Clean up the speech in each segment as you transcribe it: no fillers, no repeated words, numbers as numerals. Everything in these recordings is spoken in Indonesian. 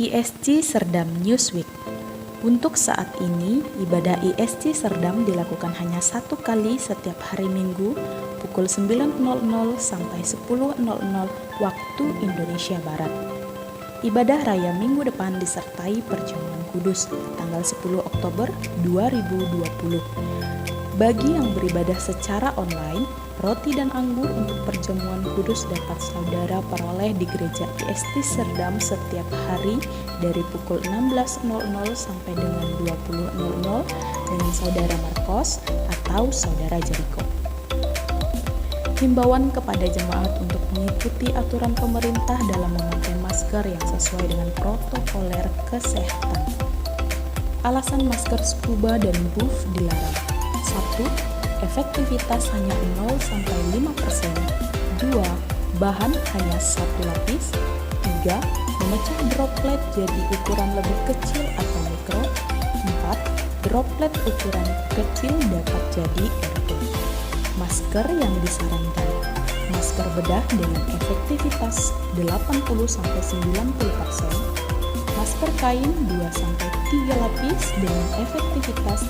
ISC Serdam Newsweek. Untuk saat ini, ibadah ISC Serdam dilakukan hanya satu kali setiap hari Minggu pukul 9.00 sampai 10.00 waktu Indonesia Barat. Ibadah raya minggu depan disertai perjamuan kudus tanggal 10 Oktober 2020. Bagi yang beribadah secara online, roti dan anggur untuk perjamuan kudus dapat saudara peroleh di gereja ISC Serdam setiap hari dari pukul 16.00 sampai dengan 20.00 dengan saudara Marcos atau saudara Jericho. Himbauan kepada jemaat untuk mengikuti aturan pemerintah dalam memakai masker yang sesuai dengan protokoler kesehatan. Alasan masker scuba dan buff dilarang. 1. Efektivitas hanya 0-5%. 2. Bahan hanya 1 lapis. 3. Memecah droplet jadi ukuran lebih kecil atau mikro. 4. Droplet ukuran kecil dapat jadi airborne. Masker yang disarankan. Masker bedah dengan efektivitas 80-90%. Masker kain 2-3 lapis dengan efektivitas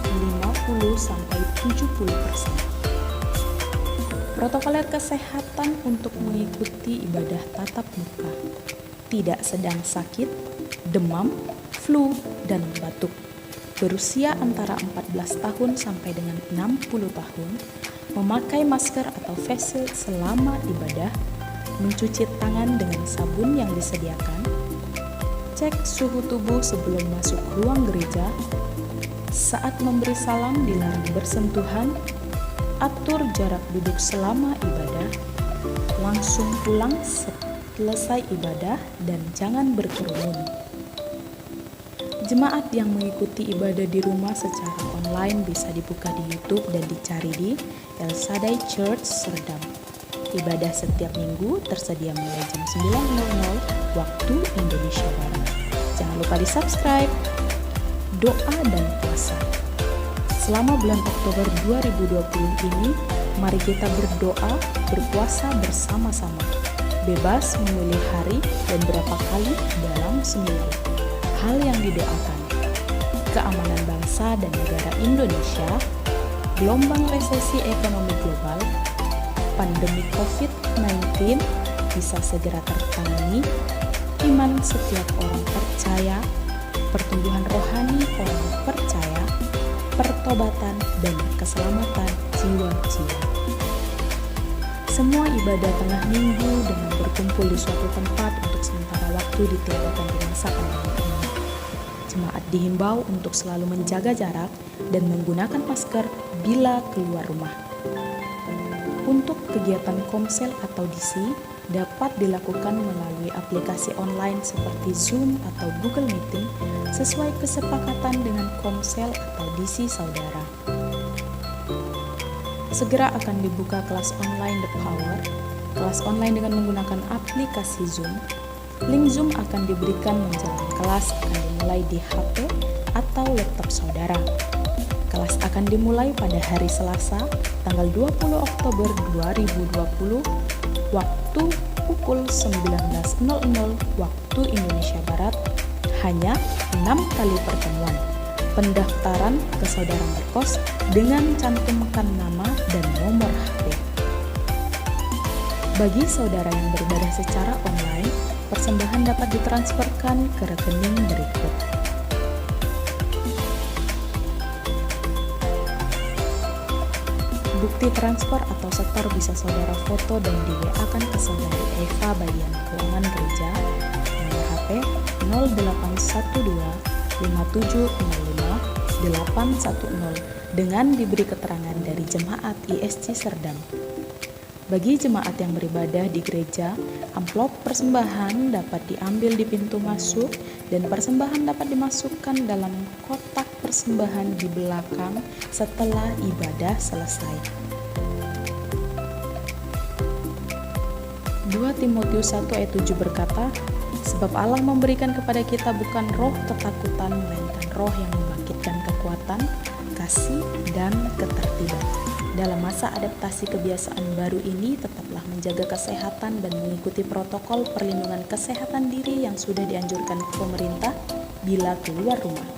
50-70%. Protokoler kesehatan untuk mengikuti ibadah tatap muka. Tidak sedang sakit, demam, flu, dan batuk. Berusia antara 14 tahun sampai dengan 60 tahun. Memakai masker atau face shield selama ibadah. Mencuci tangan dengan sabun yang disediakan. Cek suhu tubuh sebelum masuk ruang gereja. Saat memberi salam dilarang bersentuhan. Atur jarak duduk selama ibadah. Langsung pulang selesai ibadah dan jangan berkerumun. Jemaat yang mengikuti ibadah di rumah secara online bisa dibuka di YouTube dan dicari di El Shaddai Church Serdam. Ibadah setiap minggu tersedia mulai jam 9.00 waktu Indonesia Barat. Jangan lupa di-subscribe. Doa dan puasa. Selama bulan Oktober 2020 ini, mari kita berdoa, berpuasa bersama-sama. Bebas memilih hari dan berapa kali dalam seminggu. Hal yang didoakan: keamanan bangsa dan negara Indonesia, gelombang resesi ekonomi global, pandemi COVID-19 bisa segera tertangani, iman setiap orang percaya, pertumbuhan rohani orang percaya, pertobatan dan keselamatan jiwa-jiwa. Semua ibadah tengah minggu dengan berkumpul di suatu tempat untuk sementara waktu ditiadakan di masa pandemi ini. Jemaat dihimbau untuk selalu menjaga jarak dan menggunakan masker bila keluar rumah. Untuk kegiatan komsel atau DC dapat dilakukan melalui aplikasi online seperti Zoom atau Google Meeting sesuai kesepakatan dengan komsel atau DC saudara. Segera akan dibuka kelas online The Power, kelas online dengan menggunakan aplikasi Zoom. Link Zoom akan diberikan menjelang kelas akan dimulai di HP atau laptop saudara. Kelas akan dimulai pada hari Selasa, tanggal 20 Oktober 2020, waktu pukul 19.00 waktu Indonesia Barat, hanya 6 kali pertemuan. Pendaftaran ke saudara Marcos dengan cantumkan nama dan nomor HP. Bagi saudara yang beribadah secara online, persembahan dapat ditransferkan ke rekening berikut. Bukti transfer atau setor bisa saudara foto dan di WA-kan ke saudari Eva bagian keuangan gereja, nomor HP 0812 5705 810 dengan diberi keterangan dari jemaat ISC Serdam. Bagi jemaat yang beribadah di gereja, amplop persembahan dapat diambil di pintu masuk dan persembahan dapat dimasukkan dalam kotak persembahan di belakang setelah ibadah selesai. 2 Timotius 1 ayat 7 berkata, sebab Allah memberikan kepada kita bukan roh ketakutan, melainkan roh yang membangkitkan kekuatan, kasih, dan ketertiban. Dalam masa adaptasi kebiasaan baru ini, tetaplah menjaga kesehatan dan mengikuti protokol perlindungan kesehatan diri yang sudah dianjurkan pemerintah bila keluar rumah.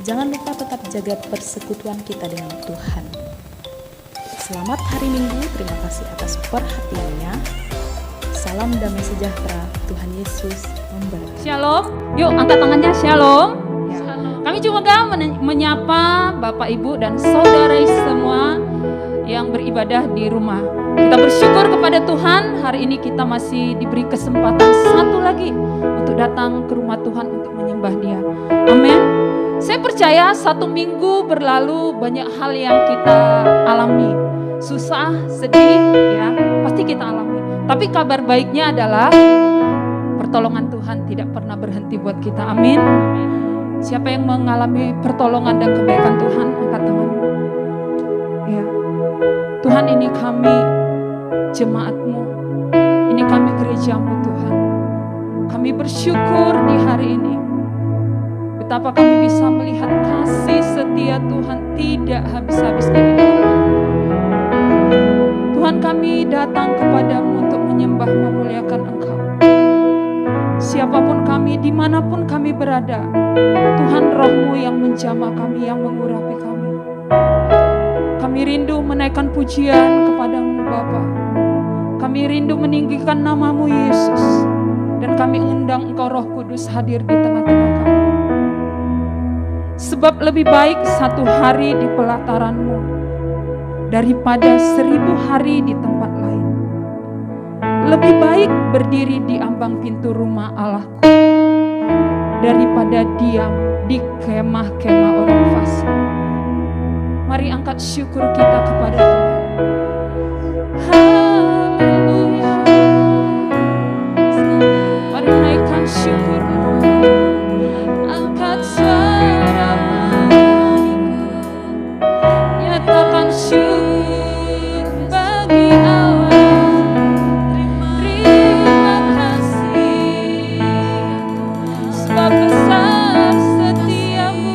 Jangan lupa tetap jaga persekutuan kita dengan Tuhan. Selamat hari Minggu, terima kasih atas perhatiannya. Salam damai sejahtera, Tuhan Yesus memberkati. Shalom, yuk angkat tangannya, shalom. Kami juga menyapa Bapak Ibu dan saudara semua yang beribadah di rumah. Kita bersyukur kepada Tuhan, hari ini kita masih diberi kesempatan satu lagi untuk datang ke rumah Tuhan untuk menyembah Dia. Amin. Saya percaya 1 minggu berlalu banyak hal yang kita alami. Susah, sedih, ya pasti kita alami. Tapi kabar baiknya adalah pertolongan Tuhan tidak pernah berhenti buat kita. Amin. Siapa yang mengalami pertolongan dan kebaikan Tuhan, angkat tangan. Ya. Tuhan, ini kami jemaat-Mu, ini kami gereja-Mu Tuhan. Kami bersyukur di hari ini. Betapa kami bisa melihat kasih setia Tuhan tidak habis-habis dari Tuhan. Tuhan, kami datang kepadamu untuk menyembah memuliakan Engkau. Siapapun kami, dimanapun kami berada, Tuhan Roh-Mu yang menjamah kami, yang mengurapi kami. Kami rindu menaikkan pujian kepadamu Bapa. Kami rindu meninggikan nama-Mu Yesus. Dan kami undang Engkau Roh Kudus hadir di tengah-tengah kami. Sebab lebih baik 1 hari di pelataran-Mu daripada 1000 hari di tempat lain. Lebih baik berdiri di ambang pintu rumah Allahku daripada diam di kemah-kemah orang fasik. Mari angkat syukur kita kepada Tuhan. Haleluya. Mari naikkan syukurmu. Angkat suaramu. Nyatakan syukur bagi Allah. Terima kasih. Sebab besar setiamu.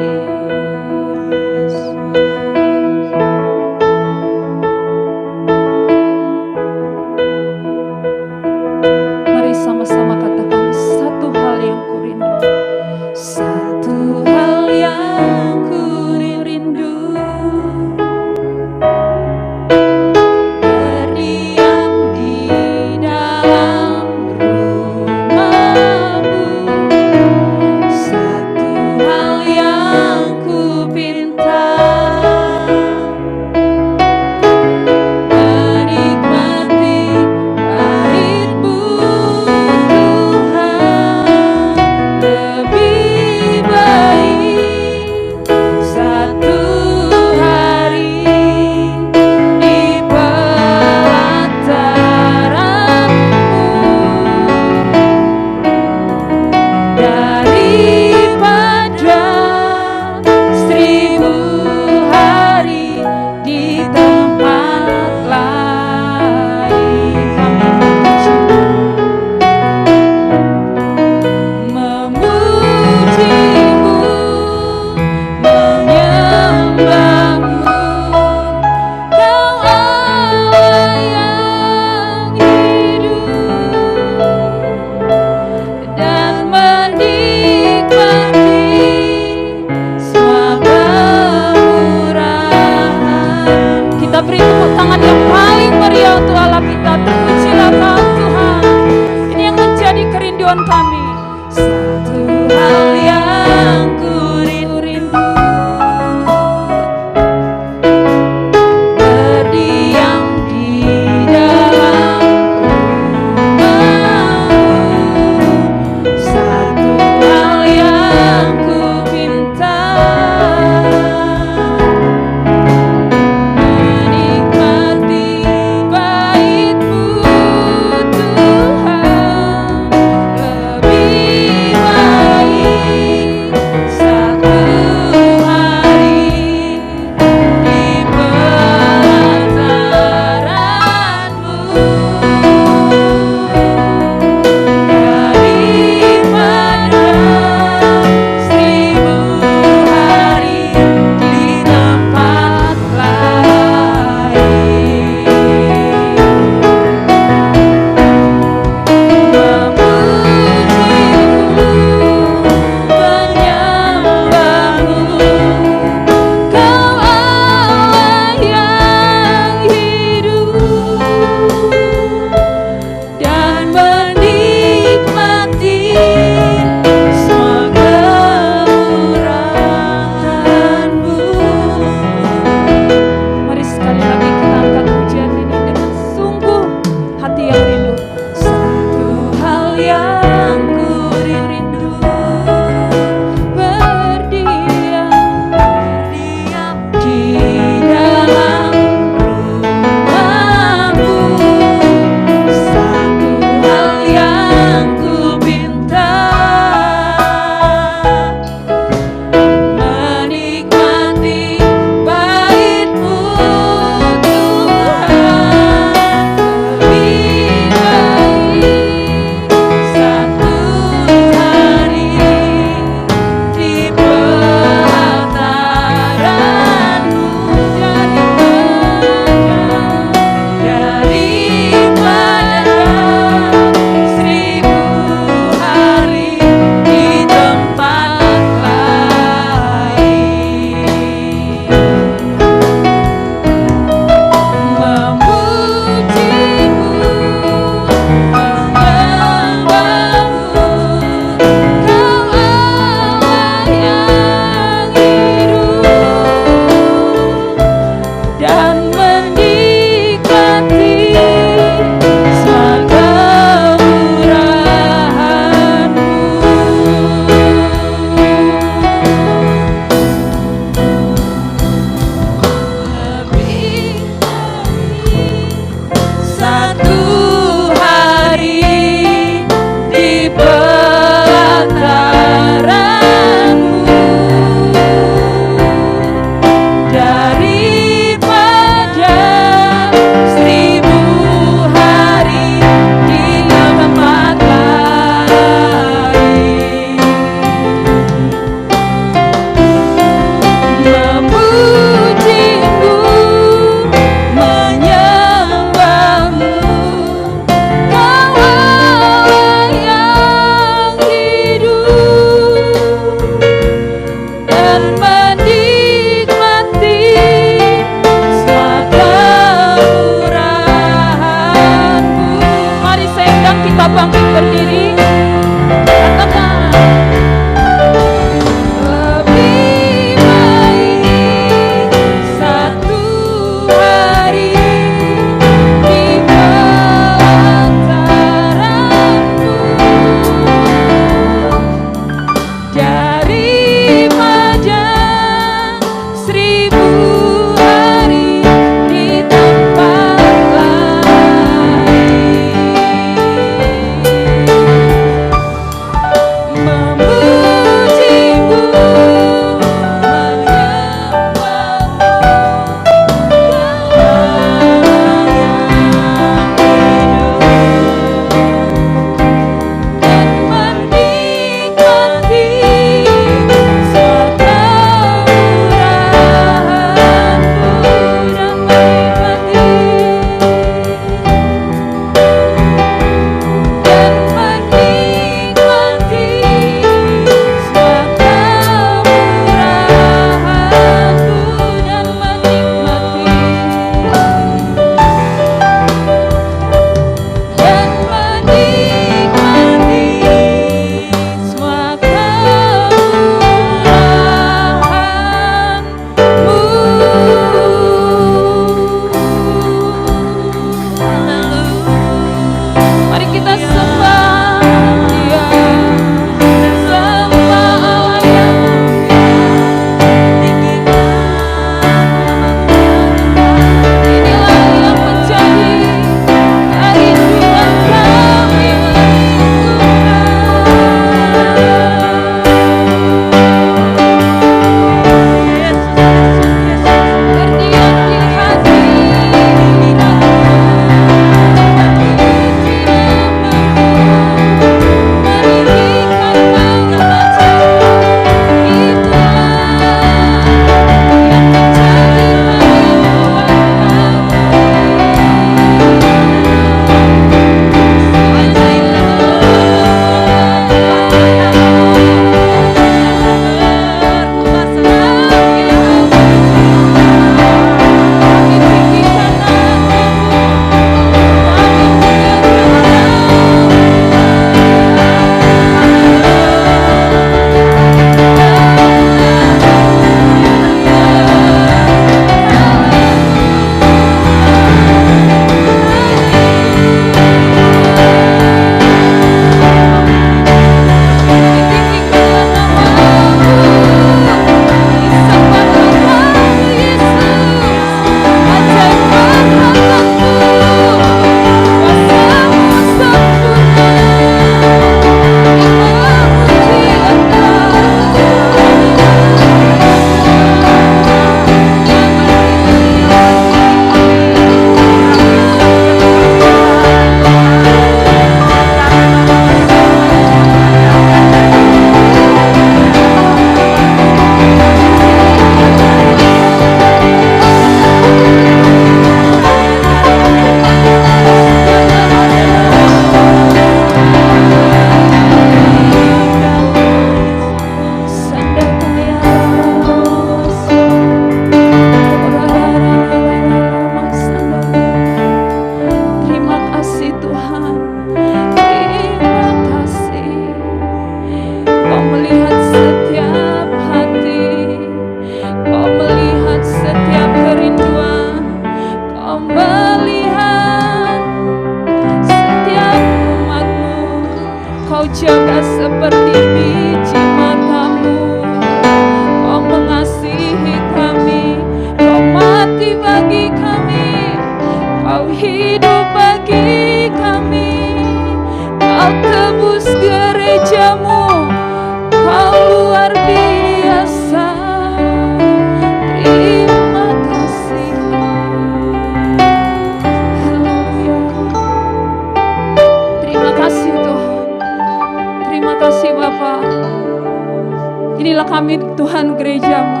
Inilah kami Tuhan gereja-Mu.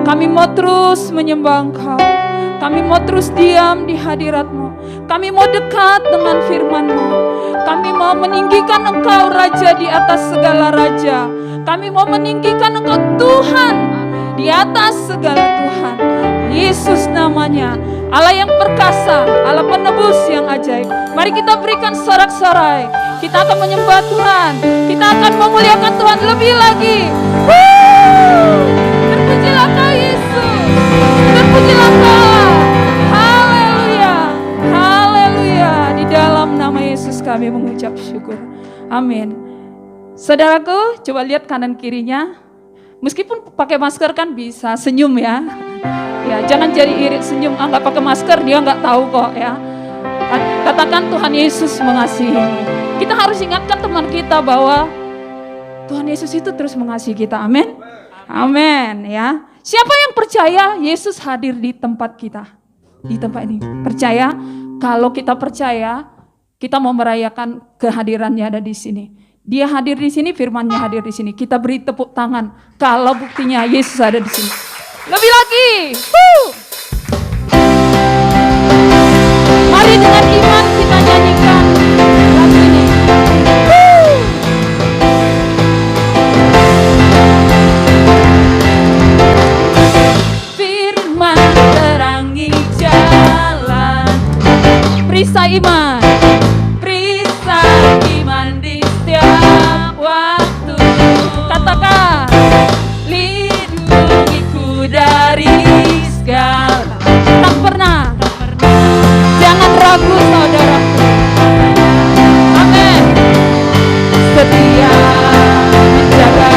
Kami mau terus menyembah Engkau. Kami mau terus diam di hadirat-Mu. Kami mau dekat dengan firman-Mu. Kami mau meninggikan Engkau Raja di atas segala raja. Kami mau meninggikan Engkau Tuhan di atas segala Tuhan. Yesus namanya, Allah yang perkasa, Allah penebus yang ajaib. Mari kita berikan sorak-sorai. Kita akan menyembah Tuhan. Kita akan memuliakan Tuhan lebih lagi. Terpujilah Kau Yesus. Terpujilah Kau. Haleluya. Haleluya. Di dalam nama Yesus kami mengucap syukur. Amin. Saudaraku, coba lihat kanan kirinya. Meskipun pakai masker kan bisa senyum ya. Ya, jangan jadi iri senyum, nggak pakai masker dia nggak tahu kok ya. Katakan Tuhan Yesus mengasihi. Kita harus ingatkan teman kita bahwa Tuhan Yesus itu terus mengasihi kita. Amin. Amin ya. Siapa yang percaya Yesus hadir di tempat kita? Di tempat ini. Percaya? Kalau kita percaya, kita mau merayakan kehadirannya ada di sini. Dia hadir di sini, firman-Nya hadir di sini. Kita beri tepuk tangan kalau buktinya Yesus ada di sini. Lebih lagi. Mari dengan iman kita nyanyikan lagu ini. Firman terangi jalan. Perisai iman. Perisai iman di setiap waktu. Katakan, lindungiku dari segala. Tak pernah. Jangan ragu saudaraku. Amin. Setia menjaga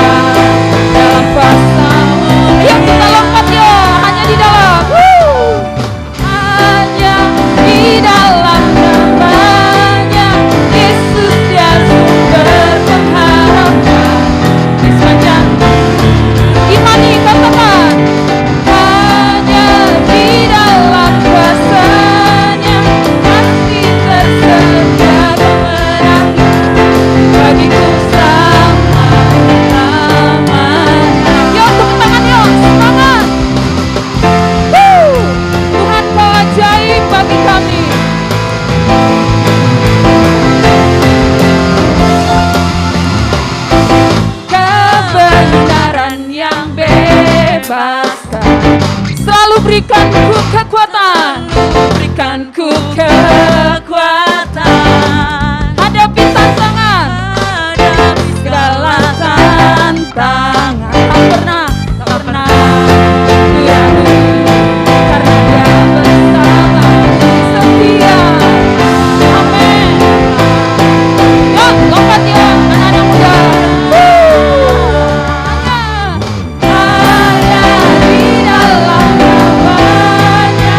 dalam kuasa-Mu. Yuk kita lompat ya, hanya di dalam. Hanya di dalam namanya Yesus dia sumber pengharapan. Di sepanjang imani katakan, hanya di dalam kuasa-Nya pasti tersedia kemenangan bagiku selama-lamanya. Yuk tepuk tangan yuk, semangat. Tuhan Kau ajaib bagi kami. Kebenaran yang bebaskan, selalu berikanku kekuatan, berikanku kekuatan, hadapi tantangan, hadapi segala tantangan. Tak pernah ragu, karena Dia bersamaku setia. Amin. Yuk lompat ya anak-anak muda. Hanya di dalam namanya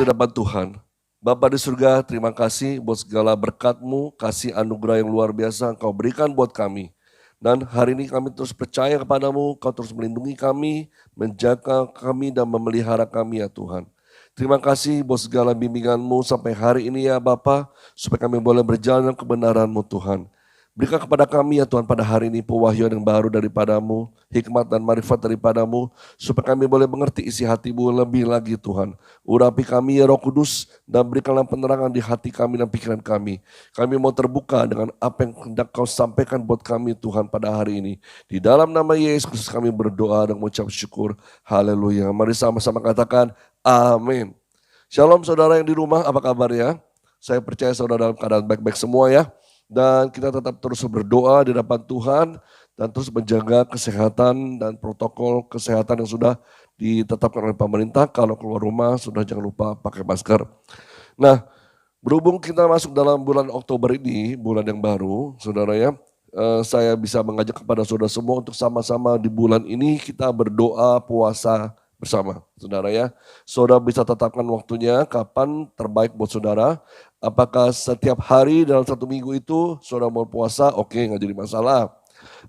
di depan Tuhan. Bapa di surga, terima kasih buat segala berkat-Mu, kasih anugerah yang luar biasa Engkau berikan buat kami. Dan hari ini kami terus percaya kepadamu, Kau terus melindungi kami, menjaga kami dan memelihara kami ya Tuhan. Terima kasih buat segala bimbingan-Mu sampai hari ini ya Bapa, supaya kami boleh berjalan dalam kebenaran-Mu Tuhan. Berikan kepada kami ya Tuhan pada hari ini pewahyuan yang baru daripadamu, hikmat dan marifat daripadamu, supaya kami boleh mengerti isi hati-Mu lebih lagi Tuhan. Urapi kami ya Roh Kudus dan berikanlah penerangan di hati kami dan pikiran kami. Kami mau terbuka dengan apa yang hendak Kau sampaikan buat kami Tuhan pada hari ini. Di dalam nama Yesus Kristus kami berdoa dan mengucap syukur. Haleluya. Mari sama-sama katakan amin. Shalom saudara yang di rumah, apa kabar ya? Saya percaya saudara dalam keadaan baik-baik semua ya. Dan kita tetap terus berdoa di depan Tuhan dan terus menjaga kesehatan dan protokol kesehatan yang sudah ditetapkan oleh pemerintah. Kalau keluar rumah sudah jangan lupa pakai masker. Nah, berhubung kita masuk dalam bulan Oktober ini, bulan yang baru, saudara ya, saya bisa mengajak kepada saudara semua untuk sama-sama di bulan ini kita berdoa puasa bersama, saudara ya. Saudara bisa tetapkan waktunya kapan terbaik buat saudara. Apakah setiap hari dalam satu minggu itu saudara mau puasa, oke, nggak jadi masalah.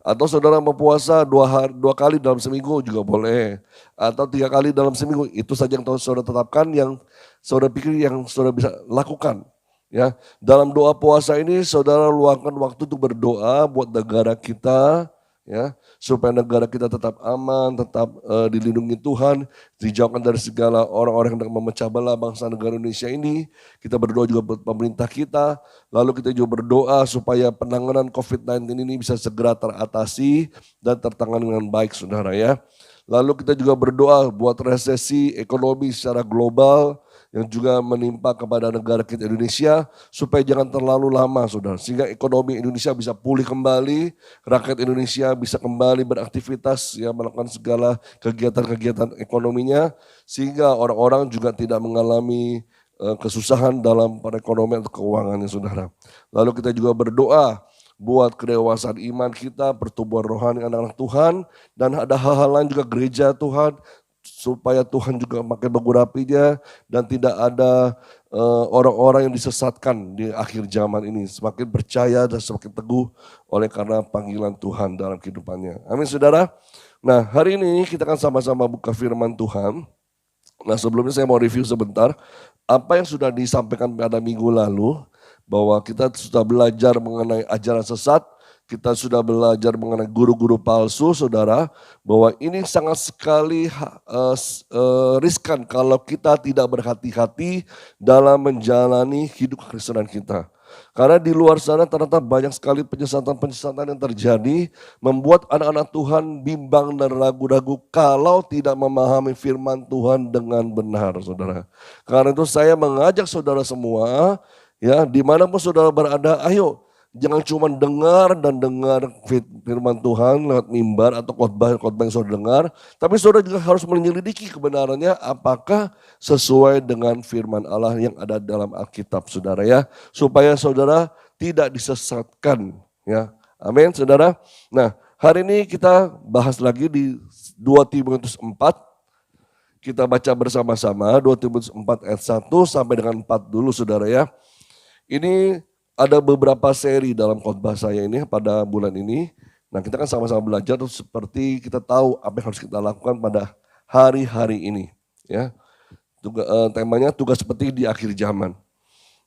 Atau saudara mau puasa dua kali dalam seminggu juga boleh. Atau 3 kali dalam seminggu, itu saja yang saudara tetapkan, yang saudara pikir yang saudara bisa lakukan. Ya, dalam doa puasa ini saudara luangkan waktu untuk berdoa buat negara kita, ya, supaya negara kita tetap aman, tetap dilindungi Tuhan, dijauhkan dari segala orang-orang yang hendak memecah belah bangsa negara Indonesia ini. Kita berdoa juga buat pemerintah kita, lalu kita juga berdoa supaya penanganan COVID-19 ini bisa segera teratasi dan tertangani dengan baik saudara ya. Lalu kita juga berdoa buat resesi ekonomi secara global yang juga menimpa kepada negara kita Indonesia, supaya jangan terlalu lama saudara, sehingga ekonomi Indonesia bisa pulih kembali, rakyat Indonesia bisa kembali beraktivitas, ya, melakukan segala kegiatan-kegiatan ekonominya, sehingga orang-orang juga tidak mengalami kesusahan dalam perekonomian atau keuangannya saudara. Lalu kita juga berdoa buat kedewasaan iman kita, pertumbuhan rohani anak-anak Tuhan, dan ada hal-hal lain juga gereja Tuhan, supaya Tuhan juga makin mengurapinya dan tidak ada orang-orang yang disesatkan di akhir zaman ini. Semakin percaya dan semakin teguh oleh karena panggilan Tuhan dalam kehidupannya. Amin saudara. Nah hari ini kita akan sama-sama buka firman Tuhan. Nah sebelumnya saya mau review sebentar apa yang sudah disampaikan pada minggu lalu. Bahwa kita sudah belajar mengenai ajaran sesat. Kita sudah belajar mengenai guru-guru palsu, saudara, bahwa ini sangat sekali riskan kalau kita tidak berhati-hati dalam menjalani hidup kekristenan kita. Karena di luar sana ternyata banyak sekali penyesatan-penyesatan yang terjadi, membuat anak-anak Tuhan bimbang dan ragu-ragu kalau tidak memahami firman Tuhan dengan benar, saudara. Karena itu saya mengajak saudara semua, ya, dimanapun saudara berada, ayo. Jangan cuma dengar dan dengar firman Tuhan lewat mimbar atau khotbah yang saudara dengar. Tapi saudara juga harus menyelidiki kebenarannya apakah sesuai dengan firman Allah yang ada dalam Alkitab saudara ya. Supaya saudara tidak disesatkan ya. Amin saudara. Nah hari ini kita bahas lagi di 2 Timotius 4. Kita baca bersama-sama 2 Timotius 4 ayat 1 sampai dengan 4 dulu saudara ya. Ini ada beberapa seri dalam khotbah saya ini pada bulan ini. Nah kita kan sama-sama belajar seperti kita tahu apa yang harus kita lakukan pada hari-hari ini. Ya, temanya tugas seperti di akhir zaman.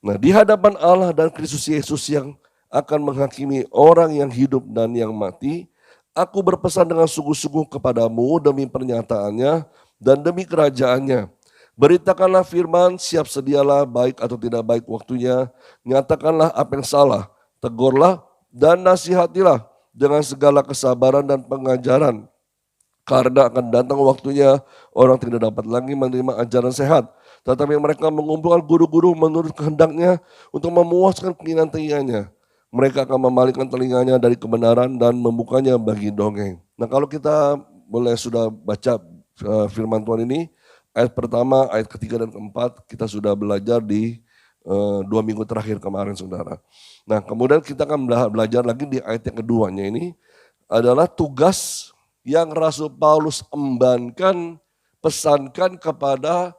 Nah di hadapan Allah dan Kristus Yesus yang akan menghakimi orang yang hidup dan yang mati, aku berpesan dengan sungguh-sungguh kepadamu demi pernyataannya dan demi kerajaannya. Beritakanlah firman, siap sedialah baik atau tidak baik waktunya, nyatakanlah apa yang salah, tegurlah dan nasihatilah dengan segala kesabaran dan pengajaran. Karena akan datang waktunya orang tidak dapat lagi menerima ajaran sehat, tetapi mereka mengumpulkan guru-guru menurut kehendaknya untuk memuaskan keinginan telinganya. Mereka akan memalingkan telinganya dari kebenaran dan membukanya bagi dongeng. Nah kalau kita boleh sudah baca firman Tuhan ini, ayat pertama, ayat ketiga dan keempat kita sudah belajar di 2 minggu terakhir kemarin saudara. Nah kemudian kita akan belajar lagi di ayat yang keduanya ini adalah tugas yang Rasul Paulus embankan, pesankan kepada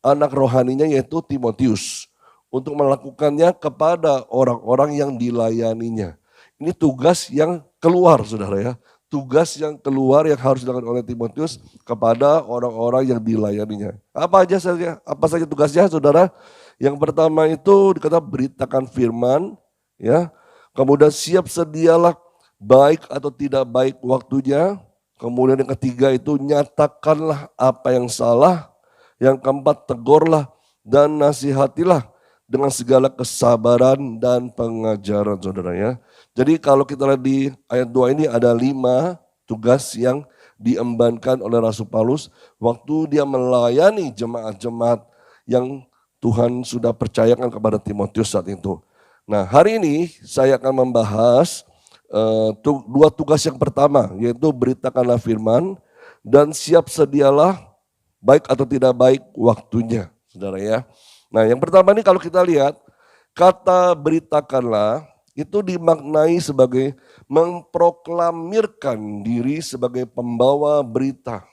anak rohaninya yaitu Timotius untuk melakukannya kepada orang-orang yang dilayaninya. Ini tugas yang keluar saudara ya. Tugas yang keluar yang harus dilakukan oleh Timotius kepada orang-orang yang dilayaninya. Apa saja tugasnya saudara? Yang pertama itu dikata beritakan firman, ya. Kemudian siap sedialah baik atau tidak baik waktunya. Kemudian yang ketiga itu nyatakanlah apa yang salah. Yang keempat tegurlah dan nasihatilah dengan segala kesabaran dan pengajaran saudara ya. Jadi kalau kita lihat di ayat 2 ini ada 5 tugas yang diembankan oleh Rasul Paulus waktu dia melayani jemaat-jemaat yang Tuhan sudah percayakan kepada Timotius saat itu. Nah hari ini saya akan membahas 2 tugas yang pertama yaitu beritakanlah firman dan siap sedialah baik atau tidak baik waktunya saudara ya. Nah yang pertama ini kalau kita lihat kata beritakanlah itu dimaknai sebagai memproklamirkan diri sebagai pembawa berita.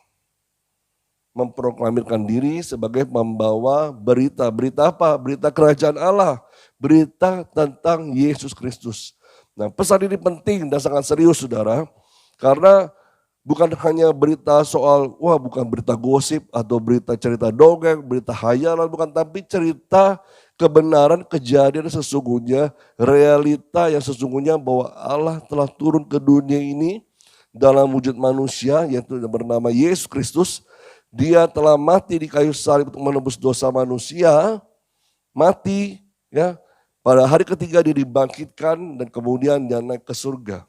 Memproklamirkan diri sebagai pembawa berita. Berita apa? Berita kerajaan Allah. Berita tentang Yesus Kristus. Nah pesan ini penting dan sangat serius saudara. Karena bukan hanya berita soal, bukan berita gosip atau berita cerita dongeng, berita hayalan, bukan. Tapi cerita kebenaran kejadian sesungguhnya, realita yang sesungguhnya bahwa Allah telah turun ke dunia ini dalam wujud manusia yaitu bernama Yesus Kristus. Dia telah mati di kayu salib untuk menebus dosa manusia, mati ya. Pada hari ketiga dia dibangkitkan dan kemudian dia naik ke surga.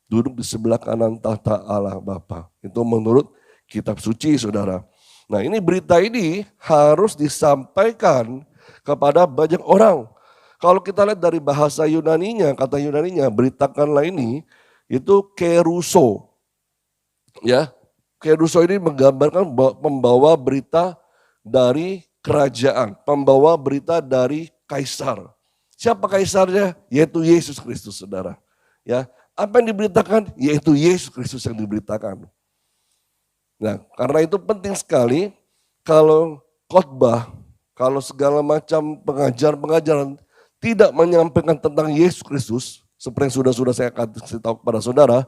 Duduk di sebelah kanan tahta Allah Bapa. Itu menurut kitab suci saudara. Nah ini berita ini harus disampaikan kepada banyak orang. Kalau kita lihat dari bahasa Yunaninya, kata Yunaninya, beritakanlah ini, itu keruso. Ya, keruso ini menggambarkan pembawa berita dari kerajaan, pembawa berita dari kaisar. Siapa kaisarnya? Yaitu Yesus Kristus, saudara. Ya, apa yang diberitakan? Yaitu Yesus Kristus yang diberitakan. Nah, karena itu penting sekali kalau khotbah, kalau segala macam pengajaran tidak menyampaikan tentang Yesus Kristus, seperti yang sudah saya kasih tahu kepada saudara,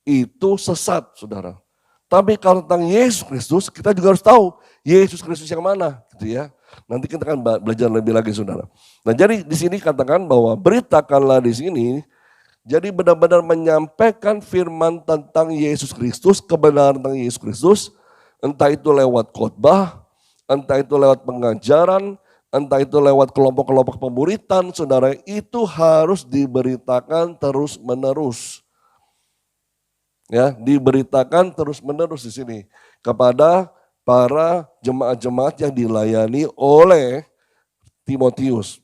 itu sesat saudara. Tapi kalau tentang Yesus Kristus, kita juga harus tahu Yesus Kristus yang mana, gitu ya. Nanti kita akan belajar lebih lagi saudara. Nah jadi di sini katakan bahwa beritakanlah di sini, jadi benar-benar menyampaikan firman tentang Yesus Kristus, kebenaran tentang Yesus Kristus, entah itu lewat khotbah, entah itu lewat pengajaran, entah itu lewat kelompok-kelompok pemuritan, saudara, itu harus diberitakan terus-menerus. Ya, diberitakan terus-menerus di sini kepada para jemaat-jemaat yang dilayani oleh Timotius.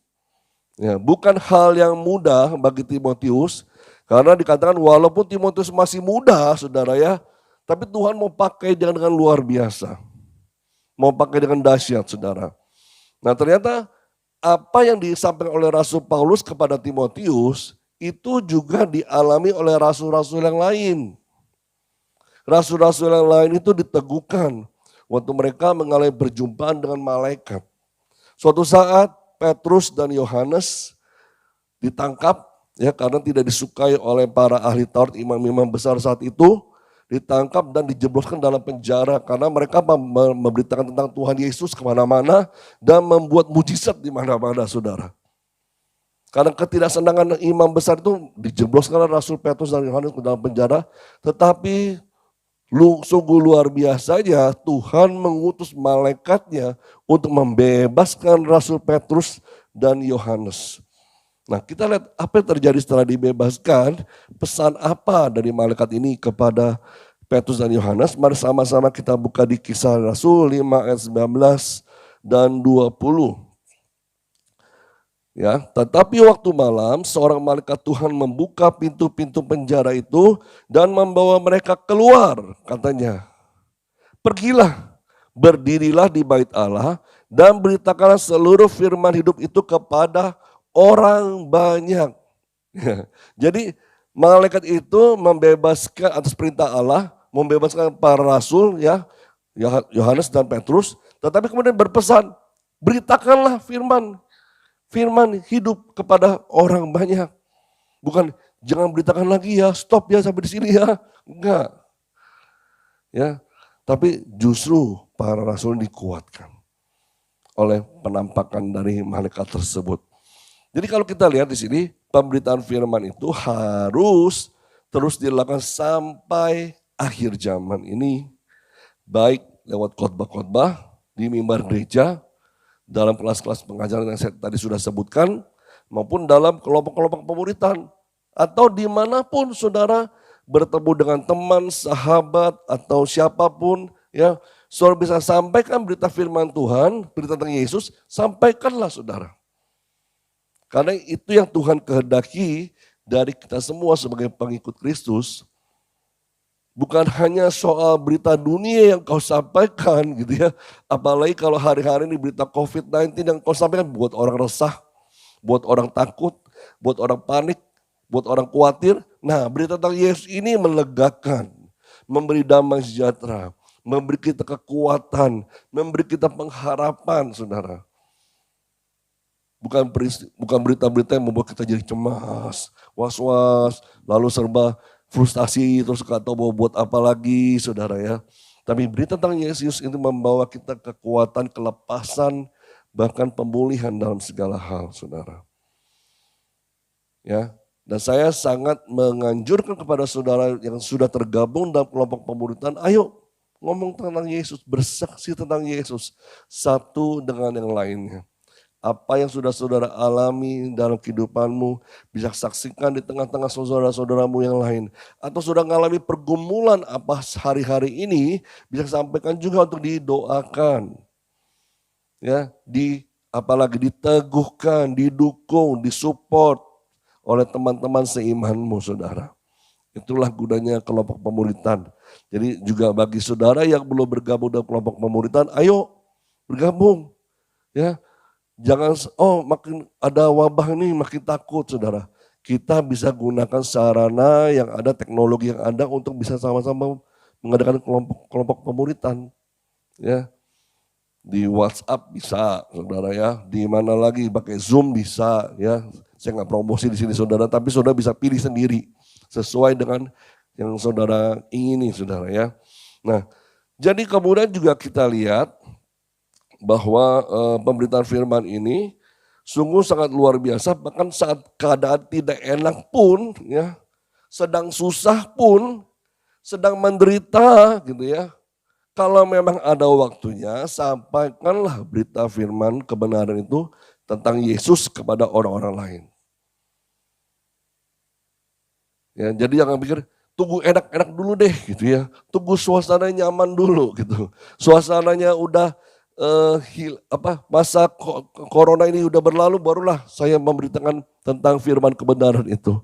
Ya, bukan hal yang mudah bagi Timotius, karena dikatakan walaupun Timotius masih muda, saudara ya, tapi Tuhan mau pakai dengan luar biasa. Mau pakai dengan dahsyat, saudara. Nah ternyata apa yang disampaikan oleh Rasul Paulus kepada Timotius, itu juga dialami oleh rasul-rasul yang lain. Rasul-rasul yang lain itu diteguhkan waktu mereka mengalami perjumpaan dengan malaikat. Suatu saat Petrus dan Yohanes ditangkap ya karena tidak disukai oleh para ahli Taurat, imam-imam besar saat itu, ditangkap dan dijebloskan dalam penjara karena mereka memberitakan tentang Tuhan Yesus kemana-mana dan membuat mujizat di mana-mana saudara. Karena ketidaksenangan imam besar itu dijebloskan Rasul Petrus dan Yohanes ke dalam penjara, tetapi sungguh luar biasanya Tuhan mengutus malaikatnya untuk membebaskan Rasul Petrus dan Yohanes. Nah kita lihat apa yang terjadi setelah dibebaskan, pesan apa dari malaikat ini kepada Petrus dan Yohanes. Mari sama-sama kita buka di Kisah Rasul 5 ayat 19 dan 20. Ya, tetapi waktu malam seorang malaikat Tuhan membuka pintu-pintu penjara itu dan membawa mereka keluar, katanya. Pergilah, berdirilah di bait Allah dan beritakanlah seluruh firman hidup itu kepada orang banyak. Jadi malaikat itu membebaskan atas perintah Allah, membebaskan para rasul ya, Yohanes dan Petrus, tetapi kemudian berpesan, Beritakanlah firman. Firman hidup kepada orang banyak. Bukan jangan beritakan lagi ya, stop ya sampai di sini ya. Enggak. Ya, tapi justru para rasul dikuatkan oleh penampakan dari malaikat tersebut. Jadi kalau kita lihat di sini, pemberitaan firman itu harus terus dilakukan sampai akhir zaman ini. Baik lewat khotbah-khotbah di mimbar gereja, dalam kelas-kelas pengajaran yang saya tadi sudah sebutkan, maupun dalam kelompok-kelompok pemuritan. Atau dimanapun saudara bertemu dengan teman, sahabat, atau siapapun, ya, saudara bisa sampaikan berita firman Tuhan, berita tentang Yesus, sampaikanlah saudara. Karena itu yang Tuhan kehendaki dari kita semua sebagai pengikut Kristus. Bukan hanya soal berita dunia yang kau sampaikan gitu ya. Apalagi kalau hari-hari ini berita COVID-19 yang kau sampaikan buat orang resah, buat orang takut, buat orang panik, buat orang khawatir. Nah, berita tentang Yesus ini melegakan, memberi damai sejahtera, memberi kita kekuatan, memberi kita pengharapan, saudara. Bukan berita-berita yang membuat kita jadi cemas, was-was, lalu serba frustasi, terus gak tahu mau buat apa lagi, saudara ya. Tapi berita tentang Yesus itu membawa kita kekuatan, kelepasan, bahkan pemulihan dalam segala hal, saudara. Ya, dan saya sangat menganjurkan kepada saudara yang sudah tergabung dalam kelompok pemuritan, ayo ngomong tentang Yesus, bersaksi tentang Yesus, satu dengan yang lainnya. Apa yang sudah saudara alami dalam kehidupanmu, bisa saksikan di tengah-tengah saudara-saudaramu yang lain. Atau sudah mengalami pergumulan apa hari-hari ini, bisa sampaikan juga untuk didoakan. Ya, apalagi diteguhkan, didukung, disupport oleh teman-teman seimanmu, saudara. Itulah gunanya kelompok pemuritan. Jadi juga bagi saudara yang belum bergabung dalam kelompok pemuritan, ayo bergabung. Ya, jangan, makin ada wabah ini makin takut, saudara. Kita bisa gunakan sarana yang ada, teknologi yang ada untuk bisa sama-sama mengadakan kelompok pemuritan. Ya, di WhatsApp bisa, saudara ya. Di mana lagi pakai Zoom bisa, ya. Saya nggak promosi di sini, saudara, tapi saudara bisa pilih sendiri sesuai dengan yang saudara ingini, saudara ya. Nah, jadi kemudian juga kita lihat bahwa pemberitaan firman ini sungguh sangat luar biasa, bahkan saat keadaan tidak enak pun, ya, sedang susah pun, sedang menderita gitu ya. Kalau memang ada waktunya, sampaikanlah berita firman kebenaran itu tentang Yesus kepada orang-orang lain. Ya, jadi jangan pikir tunggu enak-enak dulu deh gitu ya. Tunggu suasananya nyaman dulu gitu. Suasananya udah masa corona ini udah berlalu, barulah saya memberitakan tentang firman kebenaran itu.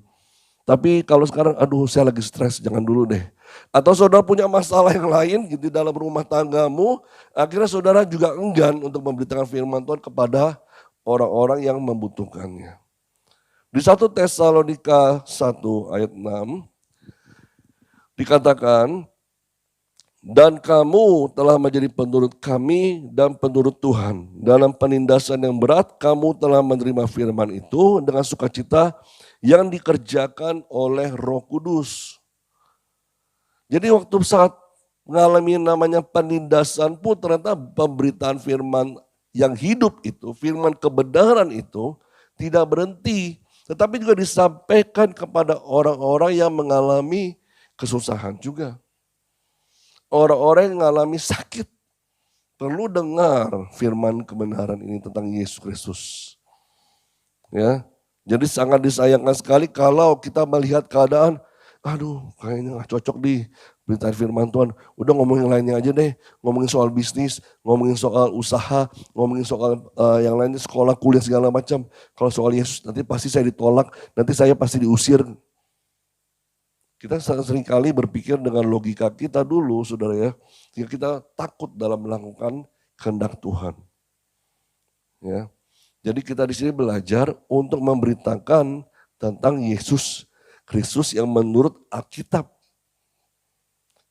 Tapi kalau sekarang, aduh saya lagi stres, jangan dulu deh. Atau saudara punya masalah yang lain gitu dalam rumah tanggamu, akhirnya saudara juga enggan untuk memberitakan firman Tuhan kepada orang-orang yang membutuhkannya. Di 1 Tesalonika 1 ayat 6 dikatakan, dan kamu telah menjadi penurut kami dan penurut Tuhan. Dalam penindasan yang berat, kamu telah menerima firman itu dengan sukacita yang dikerjakan oleh Roh Kudus. Jadi waktu saat mengalami namanya penindasan pun ternyata pemberitaan firman yang hidup itu, firman kebenaran itu tidak berhenti. Tetapi juga disampaikan kepada orang-orang yang mengalami kesusahan juga. Orang-orang yang mengalami sakit perlu dengar firman kebenaran ini tentang Yesus Kristus. Ya, jadi sangat disayangkan sekali kalau kita melihat keadaan, aduh kayaknya gak cocok di berita firman Tuhan. Udah ngomongin lainnya aja deh, ngomongin soal bisnis, ngomongin soal usaha, ngomongin soal yang lainnya, sekolah, kuliah segala macam. Kalau soal Yesus nanti pasti saya ditolak, nanti saya pasti diusir. Kita sering kali berpikir dengan logika kita dulu, saudara ya. Sehingga kita takut dalam melakukan kehendak Tuhan. Ya. Jadi kita di sini belajar untuk memberitakan tentang Yesus Kristus yang menurut Alkitab.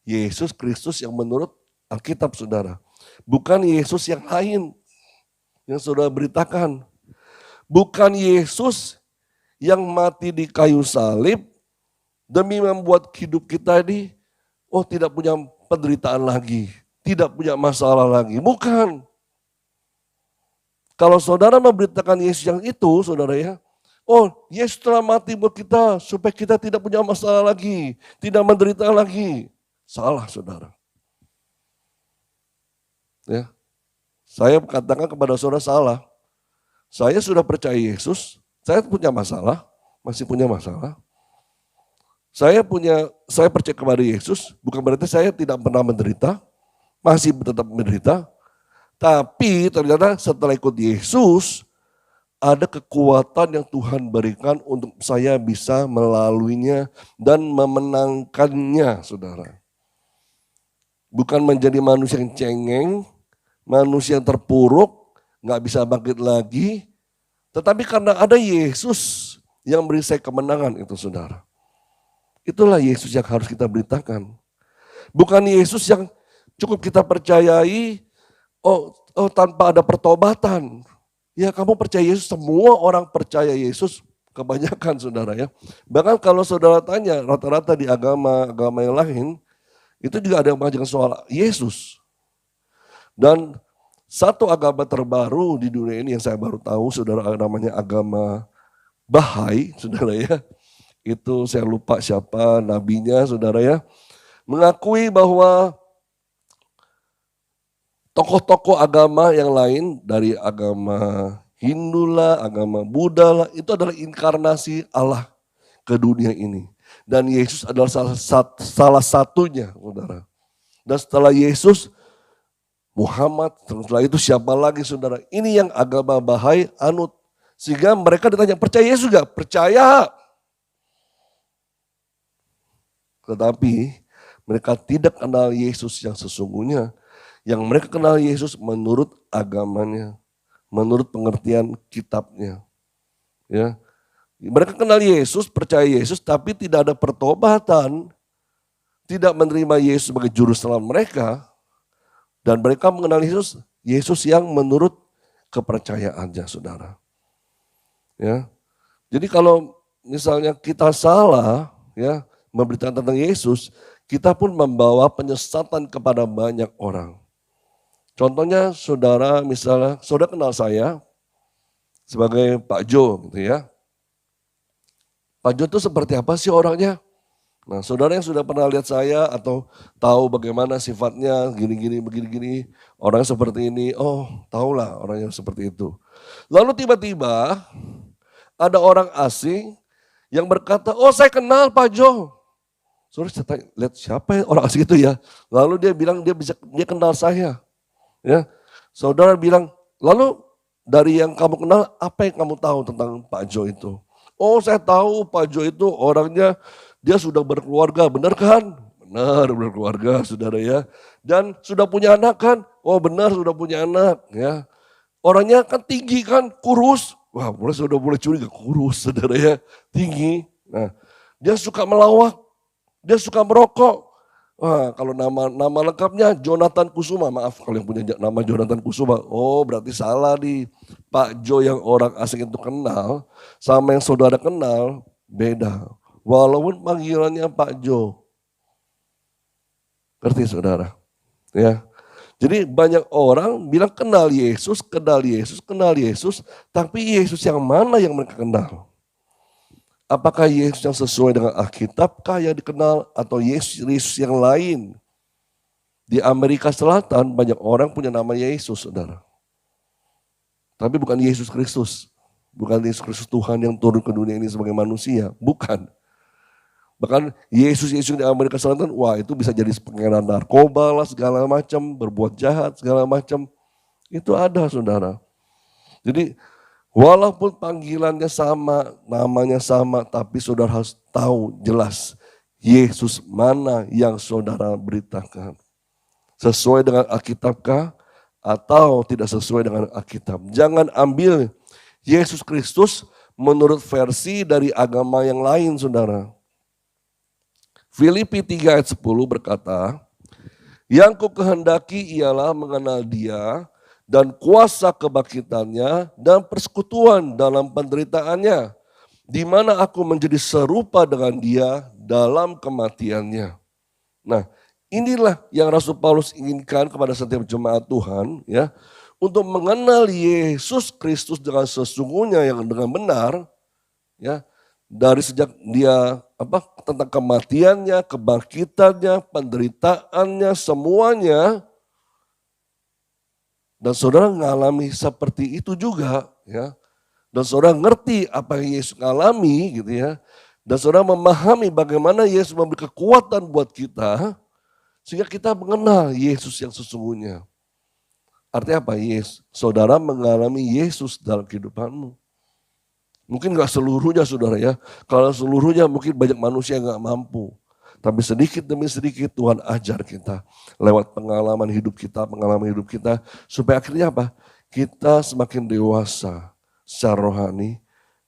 Yesus Kristus yang menurut Alkitab, saudara. Bukan Yesus yang lain. yang saudara beritakan. Bukan Yesus yang mati di kayu salib demi membuat hidup kita ini tidak punya penderitaan lagi, tidak punya masalah lagi. Bukan. Kalau saudara memberitakan Yesus yang itu, saudara ya, Yesus telah mati buat kita supaya kita tidak punya masalah lagi, tidak menderita lagi. Salah, saudara. Ya. Saya katakan kepada saudara salah. Saya sudah percaya Yesus, saya punya masalah, masih punya masalah. Saya percaya kepada Yesus, bukan berarti saya tidak pernah menderita, masih tetap menderita. Tapi ternyata setelah ikut Yesus, ada kekuatan yang Tuhan berikan untuk saya bisa melaluinya dan memenangkannya, saudara. Bukan menjadi manusia yang cengeng, manusia yang terpuruk, gak bisa bangkit lagi. Tetapi karena ada Yesus yang beri saya kemenangan itu, saudara. Itulah Yesus yang harus kita beritakan. Bukan Yesus yang cukup kita percayai, tanpa ada pertobatan. Ya kamu percaya Yesus, semua orang percaya Yesus, kebanyakan saudara ya. Bahkan kalau saudara tanya rata-rata di agama yang lain, itu juga ada yang mengajarkan soal Yesus. Dan satu agama terbaru di dunia ini yang saya baru tahu, saudara, namanya agama Bahai, saudara ya. Itu saya lupa siapa nabinya, saudara ya. Mengakui bahwa tokoh-tokoh agama yang lain dari agama Hindu lah, agama Buddha lah, itu adalah inkarnasi Allah ke dunia ini. Dan Yesus adalah salah satunya, saudara. Dan setelah Yesus, Muhammad, setelah itu siapa lagi, saudara? Ini yang agama Bahai anut. Sehingga mereka ditanya, percaya Yesus gak? Percaya. Tetapi mereka tidak kenal Yesus yang sesungguhnya. Yang mereka kenal Yesus menurut agamanya, menurut pengertian kitabnya. Ya. Mereka kenal Yesus, percaya Yesus, tapi tidak ada pertobatan, tidak menerima Yesus sebagai juru selamat mereka, dan mereka mengenal Yesus yang menurut kepercayaannya, saudara. Ya. Jadi kalau misalnya kita salah, ya, memberitakan tentang Yesus, kita pun membawa penyesatan kepada banyak orang. Contohnya saudara, misalnya saudara kenal saya sebagai Pak Jo gitu ya. Pak Jo itu seperti apa sih orangnya? Nah saudara yang sudah pernah lihat saya atau tahu bagaimana sifatnya gini-gini, begini-gini, orang seperti ini, tahulah orang yang seperti itu. Lalu tiba-tiba ada orang asing yang berkata, saya kenal Pak Jo. Saudara saya tanya, lihat siapa ya orang asing itu ya? Lalu dia bilang dia kenal saya. Ya, saudara bilang, lalu dari yang kamu kenal, apa yang kamu tahu tentang Pak Jo itu? Saya tahu Pak Jo itu orangnya, dia sudah berkeluarga, benar kan? Benar berkeluarga, saudara ya. Dan sudah punya anak kan? Benar sudah punya anak. Ya, orangnya kan tinggi kan, kurus. Wah, sudah boleh curiga kurus, saudara ya, tinggi. Nah, dia suka melawak, dia suka merokok. Wah, kalau nama lengkapnya Jonathan Kusuma, maaf kalau yang punya nama Jonathan Kusuma. Berarti salah nih. Pak Jo yang orang asing itu kenal sama yang saudara kenal beda. Walaupun panggilannya Pak Jo. Ngerti saudara? Ya. Jadi banyak orang bilang kenal Yesus, tapi Yesus yang mana yang mereka kenal? Apakah Yesus yang sesuai dengan Alkitabkah yang dikenal atau Yesus yang lain? Di Amerika Selatan banyak orang punya nama Yesus, saudara. Tapi bukan Yesus Kristus. Bukan Yesus Kristus Tuhan yang turun ke dunia ini sebagai manusia. Bukan. Bahkan Yesus di Amerika Selatan, itu bisa jadi pengedar narkoba lah segala macam, berbuat jahat segala macam. Itu ada, saudara. Jadi walaupun panggilannya sama, namanya sama, tapi saudara harus tahu jelas Yesus mana yang saudara beritakan. Sesuai dengan Alkitabkah atau tidak sesuai dengan Alkitab. Jangan ambil Yesus Kristus menurut versi dari agama yang lain, saudara. Filipi 3 ayat 10 berkata, yang ku kehendaki ialah mengenal Dia dan kuasa kebangkitannya dan persekutuan dalam penderitaannya, di mana aku menjadi serupa dengan dia dalam kematiannya. Nah, inilah yang Rasul Paulus inginkan kepada setiap jemaat Tuhan, ya, untuk mengenal Yesus Kristus dengan sesungguhnya yang dengan benar, ya, dari sejak dia tentang kematiannya, kebangkitannya, penderitaannya, semuanya. Dan saudara mengalami seperti itu juga, ya. Dan saudara ngerti apa yang Yesus alami, gitu ya. Dan saudara memahami bagaimana Yesus memberi kekuatan buat kita, sehingga kita mengenal Yesus yang sesungguhnya. Artinya apa? Saudara mengalami Yesus dalam kehidupanmu. Mungkin gak seluruhnya saudara ya. Kalau seluruhnya mungkin banyak manusia yang gak mampu. Tapi sedikit demi sedikit Tuhan ajar kita lewat pengalaman hidup kita, supaya akhirnya apa? Kita semakin dewasa secara rohani,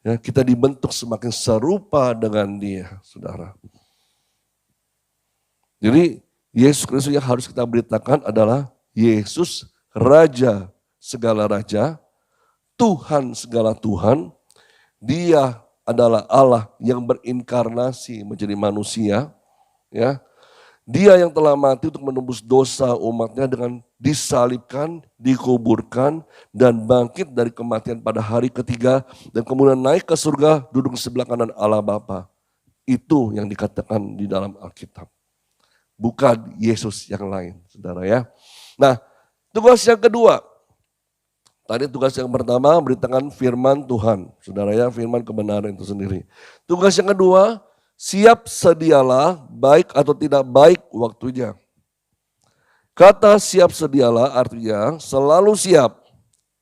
ya, kita dibentuk semakin serupa dengan Dia, saudara. Jadi Yesus Kristus yang harus kita beritakan adalah Yesus Raja segala raja, Tuhan segala Tuhan. Dia adalah Allah yang berinkarnasi menjadi manusia. Ya, Dia yang telah mati untuk menembus dosa umatnya dengan disalibkan, dikuburkan, dan bangkit dari kematian pada hari ketiga, dan kemudian naik ke surga, duduk di sebelah kanan Allah Bapa. Itu yang dikatakan di dalam Alkitab. Bukan Yesus yang lain, saudara ya. Nah, tugas yang kedua. Tadi tugas yang pertama beritakan firman Tuhan, saudara ya, firman kebenaran itu sendiri. Tugas yang kedua, siap sedialah, baik atau tidak baik waktunya. Kata siap sedialah artinya selalu siap.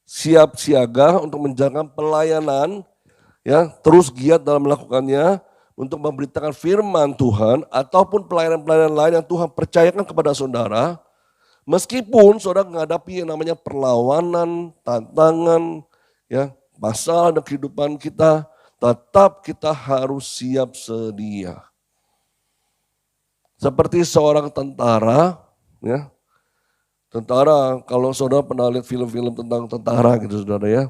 Siap siaga untuk menjalankan pelayanan, ya, terus giat dalam melakukannya untuk memberitakan firman Tuhan ataupun pelayanan-pelayanan lain yang Tuhan percayakan kepada saudara. Meskipun saudara menghadapi yang namanya perlawanan, tantangan, ya, masalah dalam kehidupan kita, tetap kita harus siap sedia. Seperti seorang tentara, ya. Tentara, kalau saudara pernah lihat film-film tentang tentara gitu saudara ya.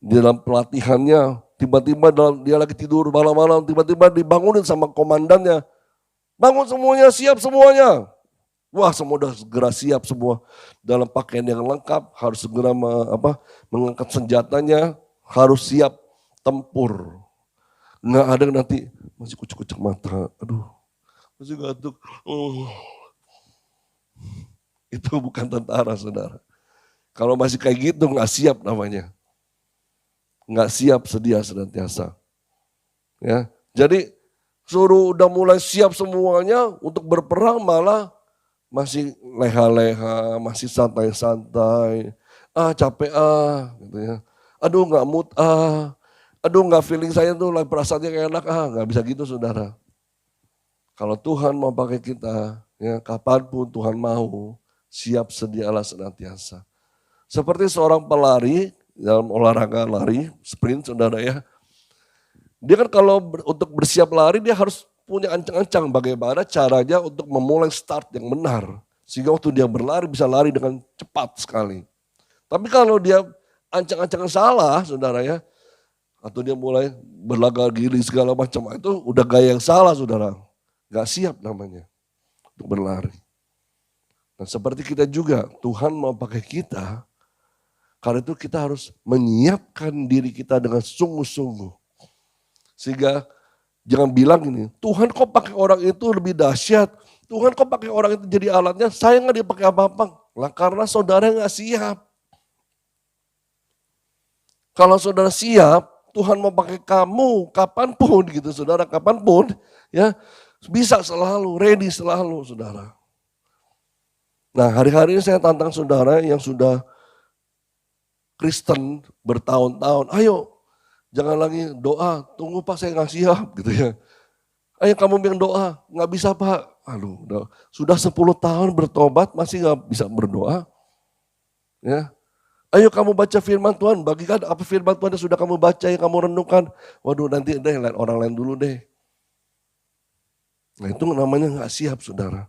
Di dalam pelatihannya, tiba-tiba dia lagi tidur malam-malam, tiba-tiba dibangunin sama komandannya. Bangun semuanya, siap semuanya. Wah, semua udah segera siap semua. Dalam pakaian yang lengkap, harus segera mengangkat senjatanya, harus siap tempur. Nggak ada nanti masih kucek-kucek mata, aduh masih ngantuk. Itu bukan tentara saudara. Kalau masih kayak gitu nggak siap namanya. Nggak siap sedia senantiasa. Ya, jadi suruh udah mulai siap semuanya untuk berperang malah masih leha-leha, masih santai-santai. Capek gitu ya. Aduh nggak mood Aduh nggak feeling saya tuh perasaannya kayak enak, nggak bisa gitu saudara. Kalau Tuhan mau pakai kita, ya kapanpun Tuhan mau, siap sedialah senantiasa. Seperti seorang pelari dalam olahraga lari, sprint saudara ya. Dia kan kalau untuk bersiap lari dia harus punya ancang-ancang bagaimana caranya untuk memulai start yang benar. Sehingga waktu dia berlari bisa lari dengan cepat sekali. Tapi kalau dia ancang-ancang salah saudara ya, atau dia mulai berlaga diri segala macam, itu udah gaya yang salah saudara. Gak siap namanya untuk berlari. Nah seperti kita juga, Tuhan mau pakai kita, karena itu kita harus menyiapkan diri kita dengan sungguh-sungguh. Sehingga jangan bilang ini, Tuhan kok pakai orang itu lebih dahsyat, Tuhan kok pakai orang itu jadi alatnya, saya gak dipakai apa-apa. Lah karena saudara gak siap. Kalau saudara siap, Tuhan mau pakai kamu kapanpun gitu saudara, kapanpun ya bisa selalu, ready selalu saudara. Nah hari-hari ini saya tantang saudara yang sudah Kristen bertahun-tahun, ayo jangan lagi doa, tunggu Pak saya nggak siap gitu ya. Ayo kamu bilang doa, nggak bisa Pak. Aduh, sudah 10 tahun bertobat masih nggak bisa berdoa. Ya. Ayo kamu baca firman Tuhan, bagikan apa firman Tuhan yang sudah kamu baca, yang kamu renungkan. Waduh nanti deh orang lain dulu deh. Nah itu namanya gak siap saudara.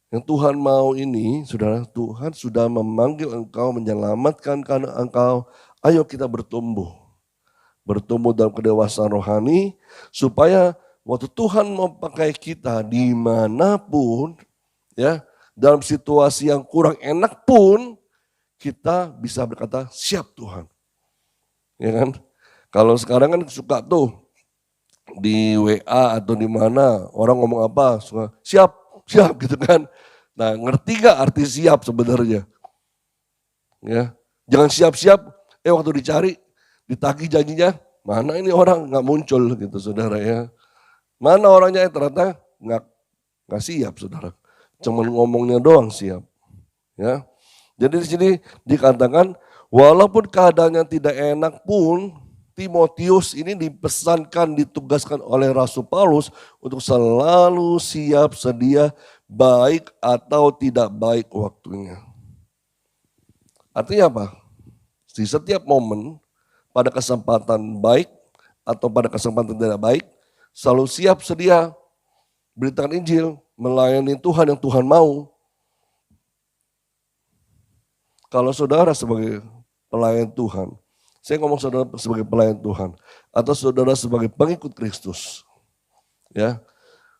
Yang Tuhan mau ini, saudara, Tuhan sudah memanggil engkau, menyelamatkan karena engkau. Ayo kita bertumbuh. Bertumbuh dalam kedewasaan rohani, supaya waktu Tuhan mau pakai kita dimanapun, ya, dalam situasi yang kurang enak pun, kita bisa berkata, siap Tuhan. Ya kan? Kalau sekarang kan suka tuh, di WA atau di mana, orang ngomong apa, suka, siap gitu kan. Nah, ngerti gak arti siap sebenarnya? Ya, jangan siap-siap, waktu dicari, ditagih janjinya, mana ini orang nggak muncul gitu saudara ya. Mana orangnya ternyata nggak siap saudara. Cuman ngomongnya doang siap. Ya, jadi di sini dikatakan walaupun keadaannya tidak enak pun Timotius ini dipesankan, ditugaskan oleh Rasul Paulus untuk selalu siap sedia baik atau tidak baik waktunya. Artinya apa? Di setiap momen, pada kesempatan baik atau pada kesempatan tidak baik, selalu siap sedia beritakan Injil, melayani Tuhan yang Tuhan mau. Kalau saudara sebagai pelayan Tuhan, saya ngomong saudara sebagai pelayan Tuhan, atau saudara sebagai pengikut Kristus, ya,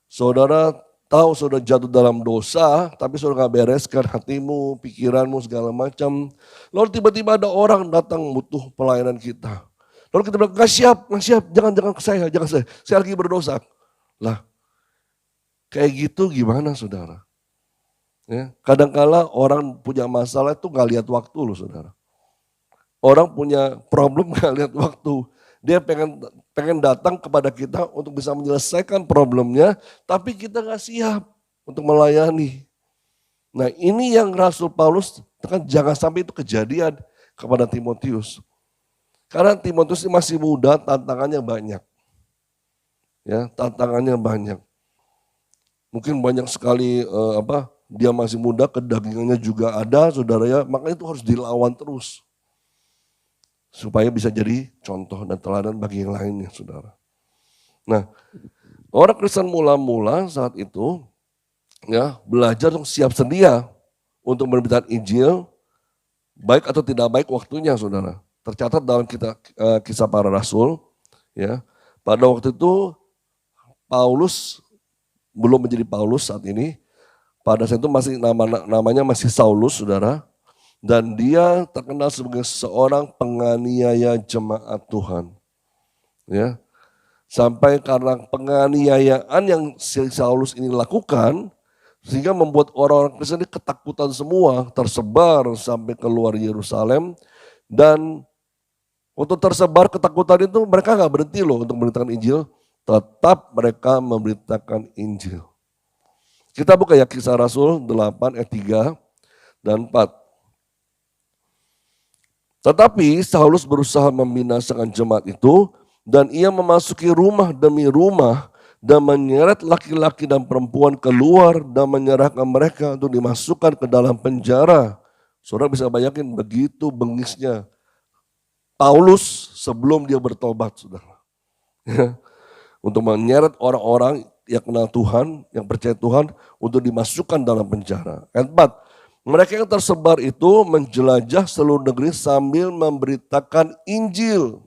saudara tahu saudara jatuh dalam dosa, tapi saudara gak bereskan hatimu, pikiranmu, segala macam. Lalu tiba-tiba ada orang datang butuh pelayanan kita. Lalu kita bilang, gak siap, jangan ke saya lagi berdosa. Lah, kayak gitu gimana saudara? Ya, kadangkala orang punya masalah itu gak lihat waktu loh saudara. Orang punya problem gak lihat waktu. Dia pengen datang kepada kita untuk bisa menyelesaikan problemnya, tapi kita gak siap untuk melayani. Nah ini yang Rasul Paulus tekan, jangan sampai itu kejadian kepada Timotius. Karena Timotius masih muda, tantangannya banyak. Ya, tantangannya banyak. Mungkin banyak sekali dia masih muda, kedagingannya juga ada, saudara ya. Makanya itu harus dilawan terus. Supaya bisa jadi contoh dan teladan bagi yang lainnya, saudara. Nah, orang Kristen mula-mula saat itu ya belajar siap sedia untuk memberitakan Injil, baik atau tidak baik waktunya, saudara. Tercatat dalam kisah para rasul, ya. Pada waktu itu Paulus belum menjadi Paulus saat ini. Pada saat itu namanya masih Saulus, saudara. Dan dia terkenal sebagai seorang penganiaya jemaat Tuhan. Ya. Sampai karena penganiayaan yang Saulus ini lakukan, sehingga membuat orang-orang Kristen ini ketakutan semua, tersebar sampai keluar Yerusalem. Dan untuk tersebar ketakutan itu mereka gak berhenti loh untuk memberitakan Injil, tetap mereka memberitakan Injil. Kita buka ya Kisah Rasul 8 ayat 3 dan 4. Tetapi Saulus berusaha membinasakan jemaat itu dan ia memasuki rumah demi rumah dan menyeret laki-laki dan perempuan keluar dan menyerahkan mereka untuk dimasukkan ke dalam penjara. Saudara bisa bayangin begitu bengisnya Paulus sebelum dia bertobat, saudara. Untuk menyeret orang-orang yang kenal Tuhan, yang percaya Tuhan untuk dimasukkan dalam penjara. Ayat 4. Mereka yang tersebar itu menjelajah seluruh negeri sambil memberitakan Injil.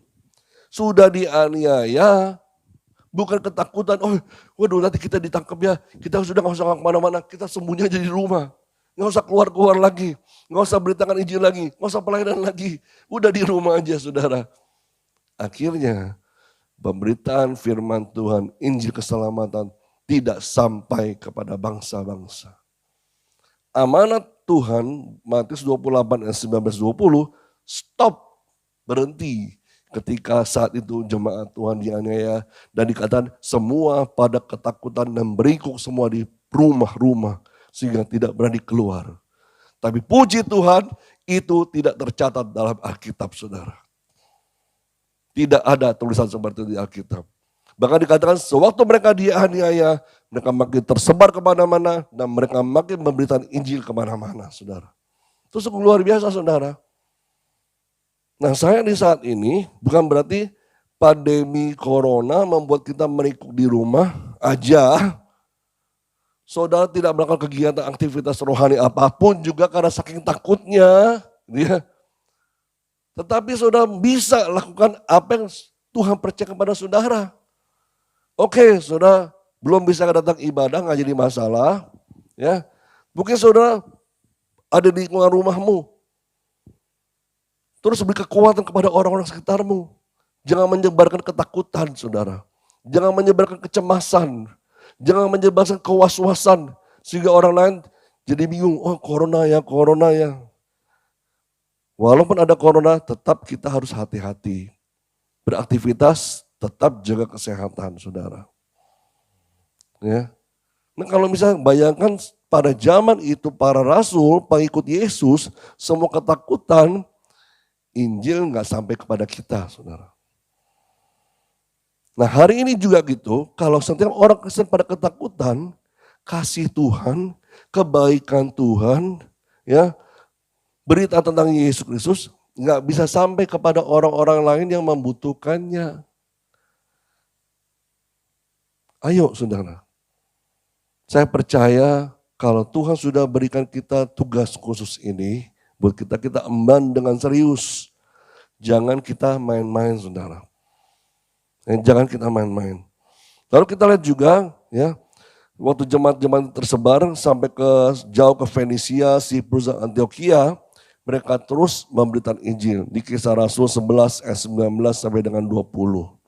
Sudah dianiaya, bukan ketakutan, waduh nanti kita ditangkap ya, kita sudah gak usah kemana-mana, kita sembunyi aja di rumah. Gak usah keluar-keluar lagi, gak usah beritakan Injil lagi, gak usah pelayanan lagi. Udah di rumah aja saudara. Akhirnya pemberitaan firman Tuhan, Injil keselamatan tidak sampai kepada bangsa-bangsa. Amanat Tuhan, Matius 28 ayat 19-20, stop, berhenti. Ketika saat itu jemaat Tuhan dianiaya dan dikatakan semua pada ketakutan dan berikuk semua di rumah-rumah sehingga tidak berani keluar. Tapi puji Tuhan itu tidak tercatat dalam Alkitab saudara. Tidak ada tulisan seperti itu di Alkitab. Bahkan dikatakan sewaktu mereka dianiaya, mereka makin tersebar kemana-mana dan mereka makin memberitakan Injil kemana-mana, saudara. Itu sungguh luar biasa, saudara. Nah saya di saat ini bukan berarti pandemi corona membuat kita merikuk di rumah aja. saudara tidak melakukan kegiatan aktivitas rohani apapun juga karena saking takutnya. Ya. Tetapi saudara bisa lakukan apa yang Tuhan percaya kepada saudara. Oke, saudara belum bisa datang ibadah, nggak jadi masalah. Ya, mungkin saudara ada di lingkungan rumahmu. Terus beri kekuatan kepada orang-orang sekitarmu. Jangan menyebarkan ketakutan, saudara. Jangan menyebarkan kecemasan. Jangan menyebarkan kewas-wasan. Sehingga orang lain jadi bingung, oh corona ya, corona ya. Walaupun ada corona, tetap kita harus hati-hati. Beraktivitas, tetap jaga kesehatan, saudara. Ya. Nah kalau misalnya bayangkan pada zaman itu para rasul, pengikut Yesus, semua ketakutan, Injil nggak sampai kepada kita, saudara. Nah hari ini juga gitu, kalau setiap orang Kristen pada ketakutan, kasih Tuhan, kebaikan Tuhan, ya berita tentang Yesus Kristus nggak bisa sampai kepada orang-orang lain yang membutuhkannya. Ayo saudara. Saya percaya kalau Tuhan sudah berikan kita tugas khusus ini, buat kita emban dengan serius. Jangan kita main-main saudara. Jangan kita main-main. Lalu kita lihat juga ya, waktu jemaat-jemaat tersebar sampai jauh ke Fenisia, Siprus, dan Antioquia, mereka terus memberitakan Injil. Di Kisah Rasul 11 ayat 19 sampai dengan 20.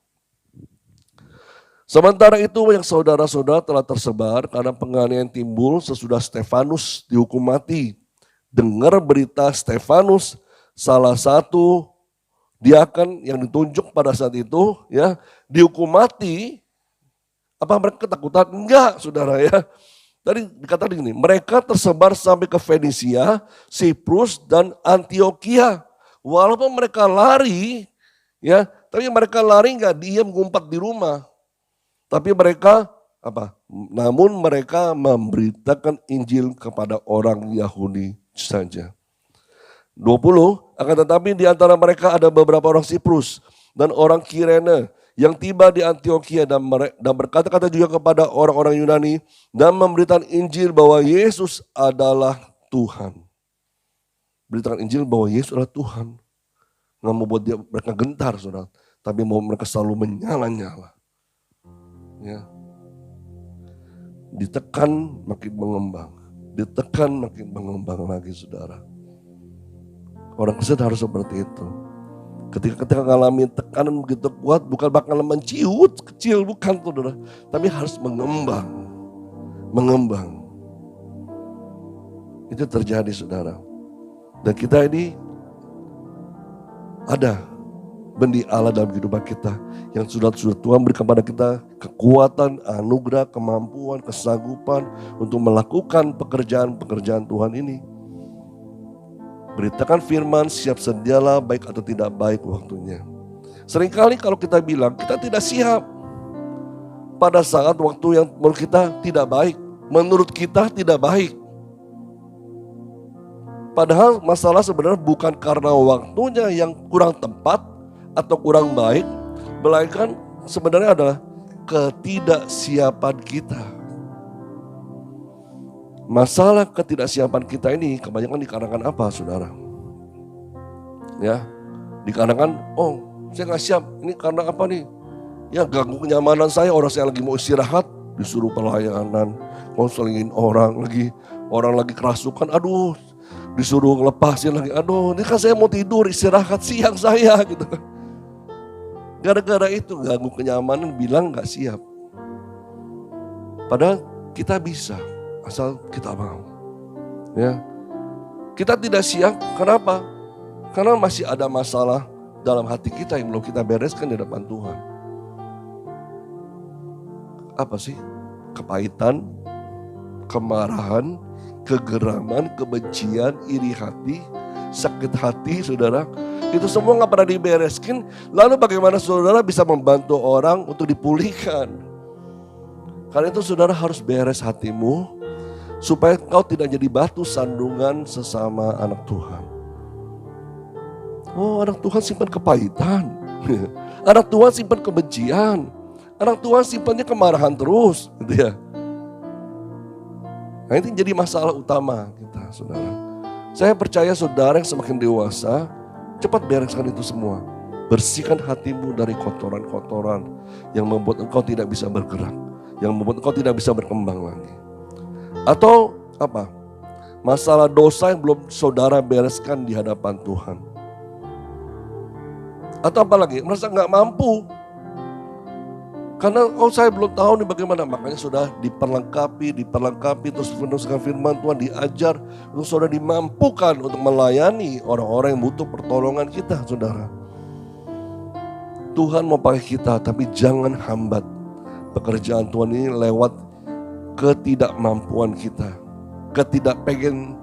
Sementara itu yang saudara-saudara telah tersebar karena penganiayaan timbul sesudah Stefanus dihukum mati. Dengar berita Stefanus, salah satu diaken yang ditunjuk pada saat itu, ya dihukum mati. Apa mereka ketakutan? Enggak, saudara ya. Tadi dikatakan gini, mereka tersebar sampai ke Fenisia, Siprus, dan Antioquia. Walaupun mereka lari, ya, tapi mereka lari enggak diam ngumpet di rumah. Tapi mereka apa? Namun mereka memberitakan Injil kepada orang Yahudi saja. 20, akan tetapi di antara mereka ada beberapa orang Siprus dan orang Kirene yang tiba di Antioquia dan berkata-kata juga kepada orang-orang Yunani dan memberitakan Injil bahwa Yesus adalah Tuhan. Beritakan Injil bahwa Yesus adalah Tuhan. Nggak mau buat mereka gentar, saudara, tapi mau mereka selalu menyala-nyala. Ya. Ditekan makin mengembang, ditekan makin mengembang lagi, saudara. Orang Kristen harus seperti itu. Ketika mengalami tekanan begitu kuat, bukan bakal menciut kecil, bukan, saudara, tapi harus mengembang. Itu terjadi, saudara. Dan kita ini ada benih Allah dalam kehidupan kita yang sudah Tuhan beri kepada kita kekuatan, anugerah, kemampuan, kesanggupan untuk melakukan pekerjaan Tuhan ini. Beritakan firman, siap sedialah baik atau tidak baik waktunya. Seringkali kalau kita bilang kita tidak siap pada saat waktu yang menurut kita tidak baik, menurut kita tidak baik. Padahal masalah sebenarnya bukan karena waktunya yang kurang tepat atau kurang baik, melainkan sebenarnya adalah ketidaksiapan kita. Masalah ketidaksiapan kita ini kebanyakan dikarenakan apa, saudara? Ya, dikarenakan, oh saya gak siap, ini karena apa nih? Ya ganggu kenyamanan saya, orang saya lagi mau istirahat, disuruh pelayanan, konselingin orang lagi kerasukan, aduh disuruh lepasin lagi, aduh ini kan saya mau tidur istirahat siang saya gitu kan. Gara-gara itu ganggu kenyamanan bilang gak siap. Padahal kita bisa, asal kita mau. Ya, kita tidak siap, kenapa? Karena masih ada masalah dalam hati kita yang belum kita bereskan di depan Tuhan. Apa sih? Kepahitan, kemarahan, kegeraman, kebencian, iri hati, sakit hati, saudara. Itu semua gak pernah dibereskan. Lalu bagaimana saudara bisa membantu orang untuk dipulihkan? Karena itu saudara harus beres hatimu, supaya kau tidak jadi batu sandungan sesama anak Tuhan. Oh, anak Tuhan simpan kepahitan. Anak Tuhan simpan kebencian. Anak Tuhan simpannya kemarahan terus, gitu ya. Nah ini jadi masalah utama kita, saudara. Saya percaya saudara yang semakin dewasa, cepat bereskan itu semua. Bersihkan hatimu dari kotoran-kotoran yang membuat engkau tidak bisa bergerak, yang membuat engkau tidak bisa berkembang lagi. Atau apa? Masalah dosa yang belum saudara bereskan di hadapan Tuhan. Atau apa lagi? Merasa nggak mampu. Karena saya belum tahu nih bagaimana. Makanya sudah diperlengkapi, terus meneruskan firman Tuhan, diajar. Untuk saudara dimampukan untuk melayani orang-orang yang butuh pertolongan kita, saudara. Tuhan mau pakai kita, tapi jangan hambat pekerjaan Tuhan ini lewat ketidakmampuan kita. Ketidakpengen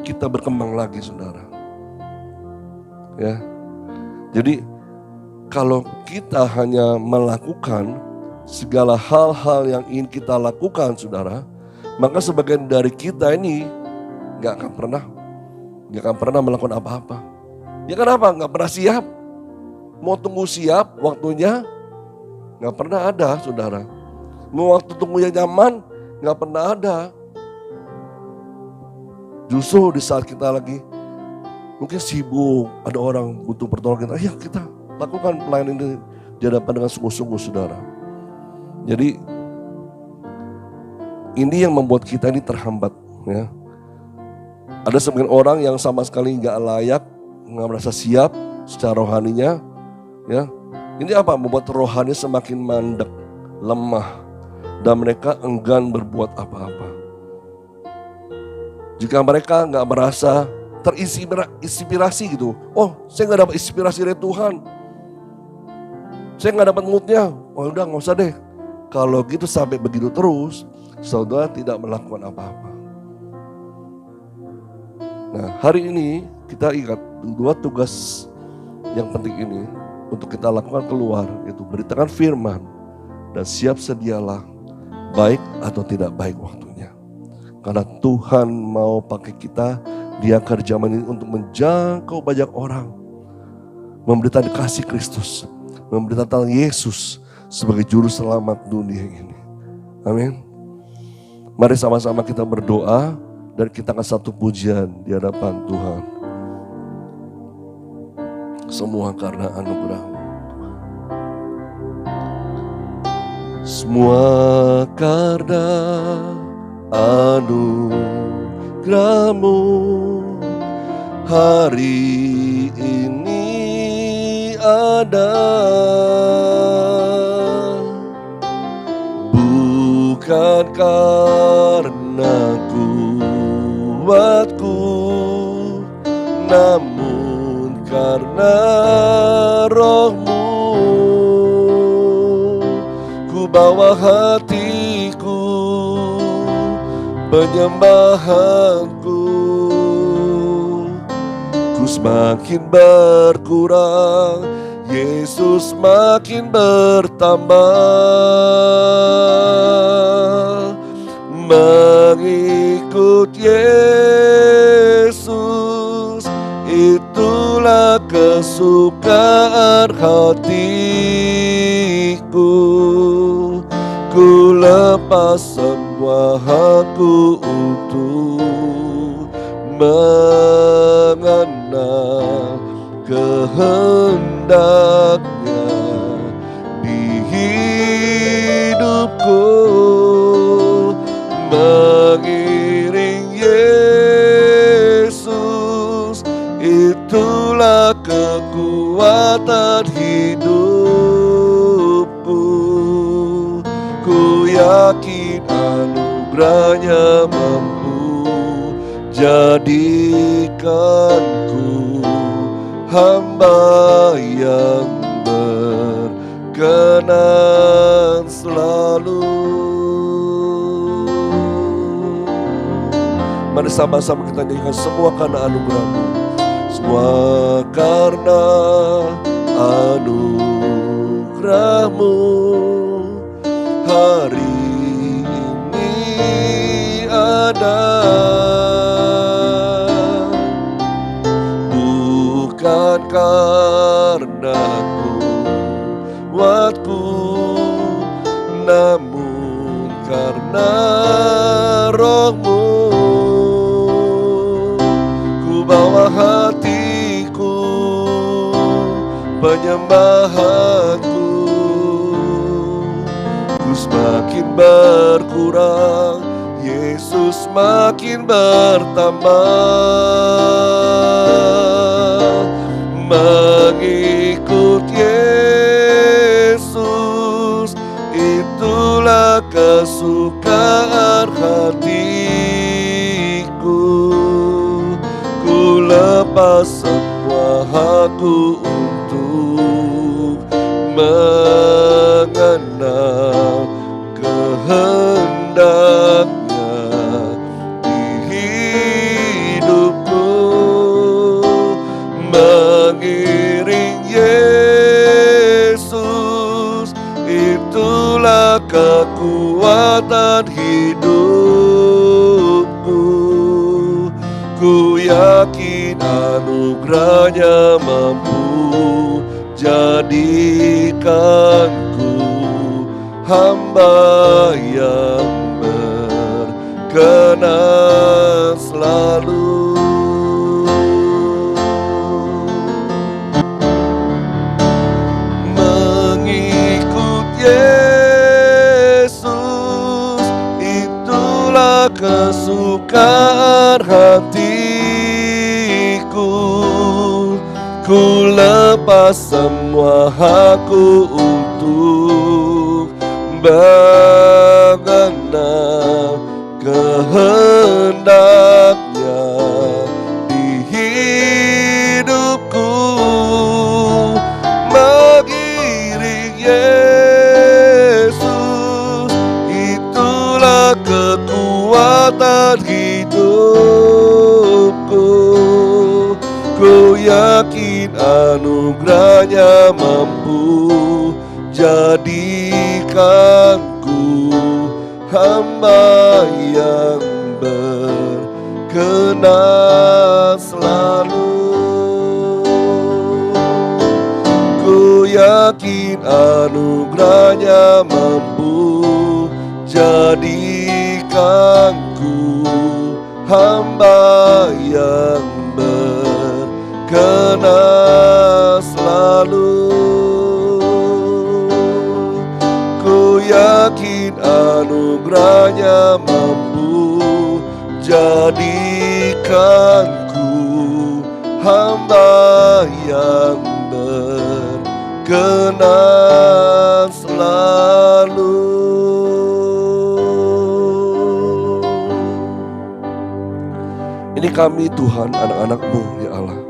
kita berkembang lagi, saudara. Ya. Jadi kalau kita hanya melakukan segala hal-hal yang ingin kita lakukan, saudara, maka sebagian dari kita ini gak akan pernah melakukan apa-apa. Ya kenapa? Gak pernah siap. Mau tunggu siap waktunya gak pernah ada, saudara. Mau waktu tunggunya nyaman gak pernah ada. Justru di saat kita lagi mungkin sibuk, ada orang butuh pertolongan kita, ya kita lakukan pelayanan ini di hadapan dengan sungguh-sungguh, saudara. Jadi ini yang membuat kita ini terhambat, ya. Ada sebagian orang yang sama sekali nggak layak, nggak merasa siap secara rohaninya, ya. Ini apa? Membuat rohani semakin mandek, lemah, dan mereka enggan berbuat apa-apa. Jika mereka nggak merasa terinspirasi gitu, oh saya nggak dapat inspirasi dari Tuhan, saya nggak dapat moodnya, oh udah nggak usah deh. Kalau gitu sampai begitu terus, saudara tidak melakukan apa-apa. Nah hari ini kita ingat 2 tugas yang penting ini untuk kita lakukan keluar, yaitu beritakan firman dan siap sedialah baik atau tidak baik waktunya. Karena Tuhan mau pakai kita di akhir zaman ini untuk menjangkau banyak orang, memberitakan kasih Kristus, memberitakan Yesus sebagai juru selamat dunia ini. Amin. Mari sama-sama kita berdoa dan kita akan satu pujian di hadapan Tuhan. Semua karena anugerah-Mu. Semua karena anugerah-Mu. Hari ini ada, bukan karena kuatku, namun karena Roh-Mu. Ku bawa hatiku, penyembahanku, ku semakin berkurang, Yesus makin bertambah. Mengikut Yesus, itulah kesukaan hatiku. Ku lepas semua hakku untuk mengenal kehendaknya di hidupku. Mengiring Yesus, itulah kekuatan hidupku. Ku yakin anugerahnya mampu jadikanku hamba yang berkenan selalu. Mari sama-sama kita nyanyikan semua karena anugerah-Mu. Semua karena anugerah-Mu. Hari ini ada, bukan karena kuatku, namun karena Roh-Mu. penyembahanku. Ku semakin berkurang, Yesus makin bertambah. Mengikut Yesus, itulah kesukaan hatiku. Ku lepas semua hakku untuk mengenal kehendaknya di hidupku. Mengiring Yesus, itulah kekuatan hidupku. Ku yakin anugerahnya mampu jadikanku hamba yang berkenan selalu. Mengikut Yesus, itulah kesukaan hatiku. Ku lepas semua hakku untuk mengenal kehendaknya di hidupku. Mengiring Yesus, itulah kekuatan hidupku. Ku yakin anugerahnya mampu jadikanku hamba yang berkenan selalu. Ku yakin anugerahnya mampu jadikanku hamba yang berkenan selalu. Ku yakin anugerahnya mampu jadikanku hamba yang berkenan selalu. Ini kami Tuhan, anak-anak-Mu ya Allah.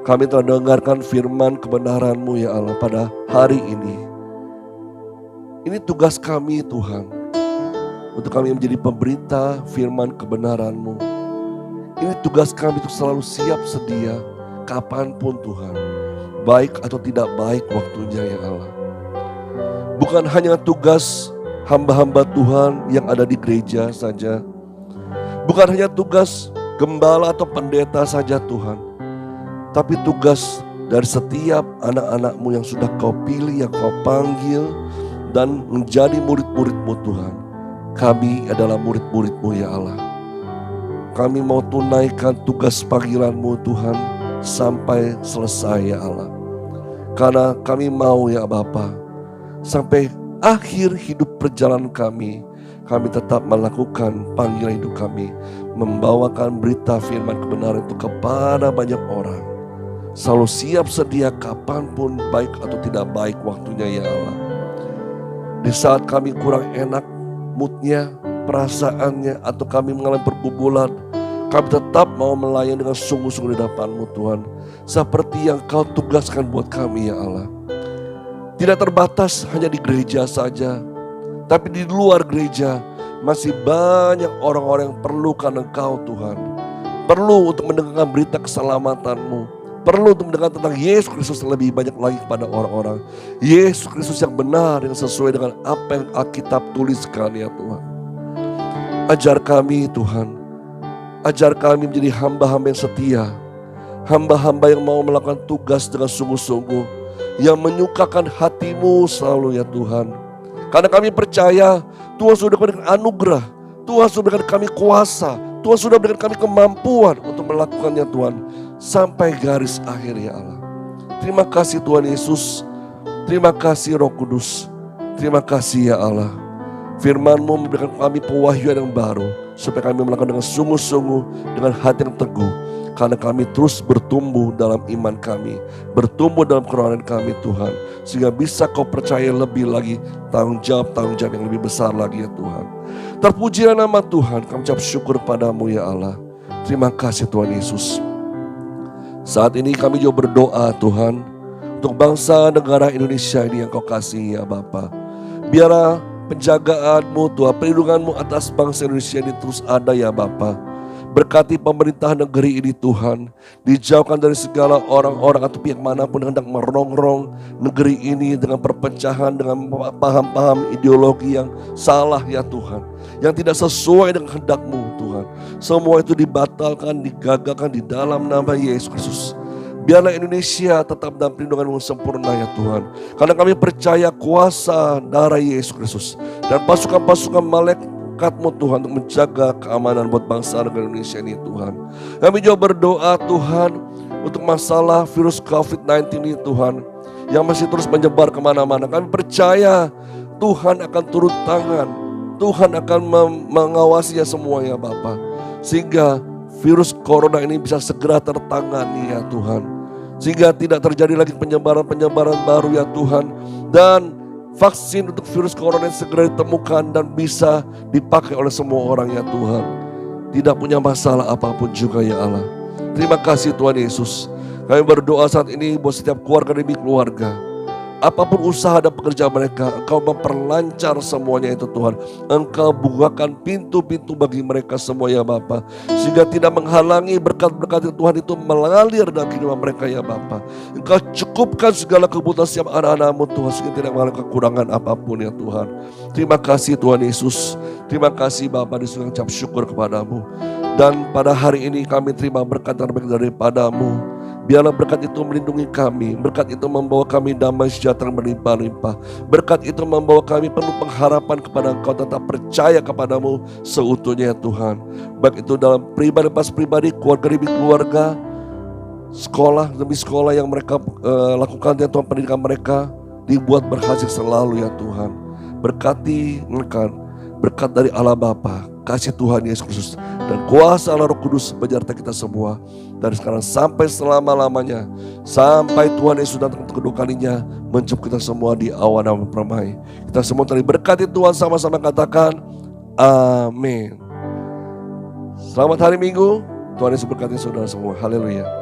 Kami telah dengarkan firman kebenaran-Mu ya Allah pada hari ini. Ini tugas kami Tuhan, untuk kami menjadi pemberita firman kebenaran-Mu. Ini tugas kami untuk selalu siap sedia kapanpun Tuhan, baik atau tidak baik waktunya ya Allah. Bukan hanya tugas hamba-hamba Tuhan yang ada di gereja saja, bukan hanya tugas gembala atau pendeta saja Tuhan, tapi tugas dari setiap anak-anak-Mu yang sudah Kau pilih, yang Kau panggil dan menjadi murid-murid-Mu Tuhan. Kami adalah murid-murid-Mu ya Allah. Kami mau tunaikan tugas panggilan-Mu Tuhan sampai selesai ya Allah. Karena kami mau ya Bapa, sampai akhir hidup perjalanan kami tetap melakukan panggilan hidup kami, membawakan berita firman kebenaran itu kepada banyak orang. Selalu siap sedia kapanpun, baik atau tidak baik waktunya ya Allah. Di saat kami kurang enak moodnya, perasaannya, atau kami mengalami pergumulan, kami tetap mau melayani dengan sungguh-sungguh di hadapan-Mu Tuhan, seperti yang Kau tugaskan buat kami ya Allah. Tidak terbatas hanya di gereja saja, tapi di luar gereja masih banyak orang-orang yang perlukan Engkau Tuhan. Perlu untuk mendengarkan berita keselamatan-Mu, perlu untuk mendengar tentang Yesus Kristus yang lebih banyak lagi kepada orang-orang. Yesus Kristus yang benar, yang sesuai dengan apa yang Alkitab tuliskan ya Tuhan. Ajar kami Tuhan, ajar kami menjadi hamba-hamba yang setia, hamba-hamba yang mau melakukan tugas dengan sungguh-sungguh, yang menyukakan hati-Mu selalu ya Tuhan. Karena kami percaya Tuhan sudah berikan anugerah, Tuhan sudah berikan kami kuasa, Tuhan sudah berikan kami kemampuan untuk melakukannya Tuhan, sampai garis akhir ya Allah. Terima kasih Tuhan Yesus. Terima kasih Roh Kudus. Terima kasih ya Allah. Firman-Mu memberikan kami pewahyuan yang baru, supaya kami melakukan dengan sungguh-sungguh, dengan hati yang teguh. Karena kami terus bertumbuh dalam iman kami, bertumbuh dalam kerohanian kami Tuhan. Sehingga bisa Kau percaya lebih lagi tanggung jawab yang lebih besar lagi ya Tuhan. Terpujilah nama Tuhan, kami ucap syukur padamu ya Allah. Terima kasih Tuhan Yesus. Saat ini kami juga berdoa Tuhan, untuk bangsa negara Indonesia ini yang Kau kasih ya Bapa. Biarlah penjagaan-Mu Tuhan, perlindungan-Mu atas bangsa Indonesia ini terus ada ya Bapa. Berkati pemerintah negeri ini Tuhan, dijauhkan dari segala orang-orang atau pihak manapun yang hendak merongrong negeri ini dengan perpecahan, dengan paham-paham ideologi yang salah ya Tuhan, yang tidak sesuai dengan kehendak-Mu Tuhan. Semua itu dibatalkan, digagalkan di dalam nama Yesus Kristus. Biarlah Indonesia tetap dalam perlindungan-Mu sempurna ya Tuhan. Karena kami percaya kuasa darah Yesus Kristus dan pasukan-pasukan malaikat-Mu Tuhan untuk menjaga keamanan buat bangsa negara Indonesia ini Tuhan. Kami juga berdoa Tuhan untuk masalah virus COVID-19 ini Tuhan, yang masih terus menyebar kemana-mana. Kami percaya Tuhan akan turun tangan, Tuhan akan mengawasinya semua ya Bapa, sehingga virus corona ini bisa segera tertangani ya Tuhan. Sehingga tidak terjadi lagi penyebaran-penyebaran baru ya Tuhan. Dan vaksin untuk virus corona ini segera ditemukan dan bisa dipakai oleh semua orang ya Tuhan. Tidak punya masalah apapun juga ya Allah. Terima kasih Tuhan Yesus. Kami berdoa saat ini buat setiap keluarga demi keluarga. Apapun usaha dan pekerjaan mereka, Engkau memperlancar semuanya itu Tuhan. Engkau bukakan pintu-pintu bagi mereka semua ya Bapa, sehingga tidak menghalangi berkat-berkat Tuhan itu mengalir dalam kehidupan mereka ya Bapa. Engkau cukupkan segala kebutuhan setiap anak-anak-Mu Tuhan, sehingga tidak mengalami kekurangan apapun ya Tuhan. Terima kasih Tuhan Yesus. Terima kasih Bapa, di surga ucap syukur kepadamu. Dan pada hari ini kami terima berkat terbaik daripada-Mu. Biarlah berkat itu melindungi kami. Berkat itu membawa kami damai sejahtera berlimpah-limpah. Berkat itu membawa kami penuh pengharapan kepada Engkau, tetap percaya kepadamu seutuhnya ya Tuhan. Baik itu dalam pribadi pas pribadi, keluarga demi keluarga, sekolah demi sekolah yang mereka lakukan ya Tuhan, pendidikan mereka dibuat berhasil selalu ya Tuhan. Berkati mereka, berkat dari Allah Bapa, kasih Tuhan Yesus Kristus, dan kuasa Allah Roh Kudus menyertai kita semua dari sekarang sampai selama-lamanya, sampai Tuhan Yesus datang untuk kedua kalinya menjemput kita semua di awan yang permai. Kita semua tadi berkati Tuhan, sama-sama katakan amin. Selamat hari Minggu, Tuhan Yesus berkati saudara semua. Haleluya.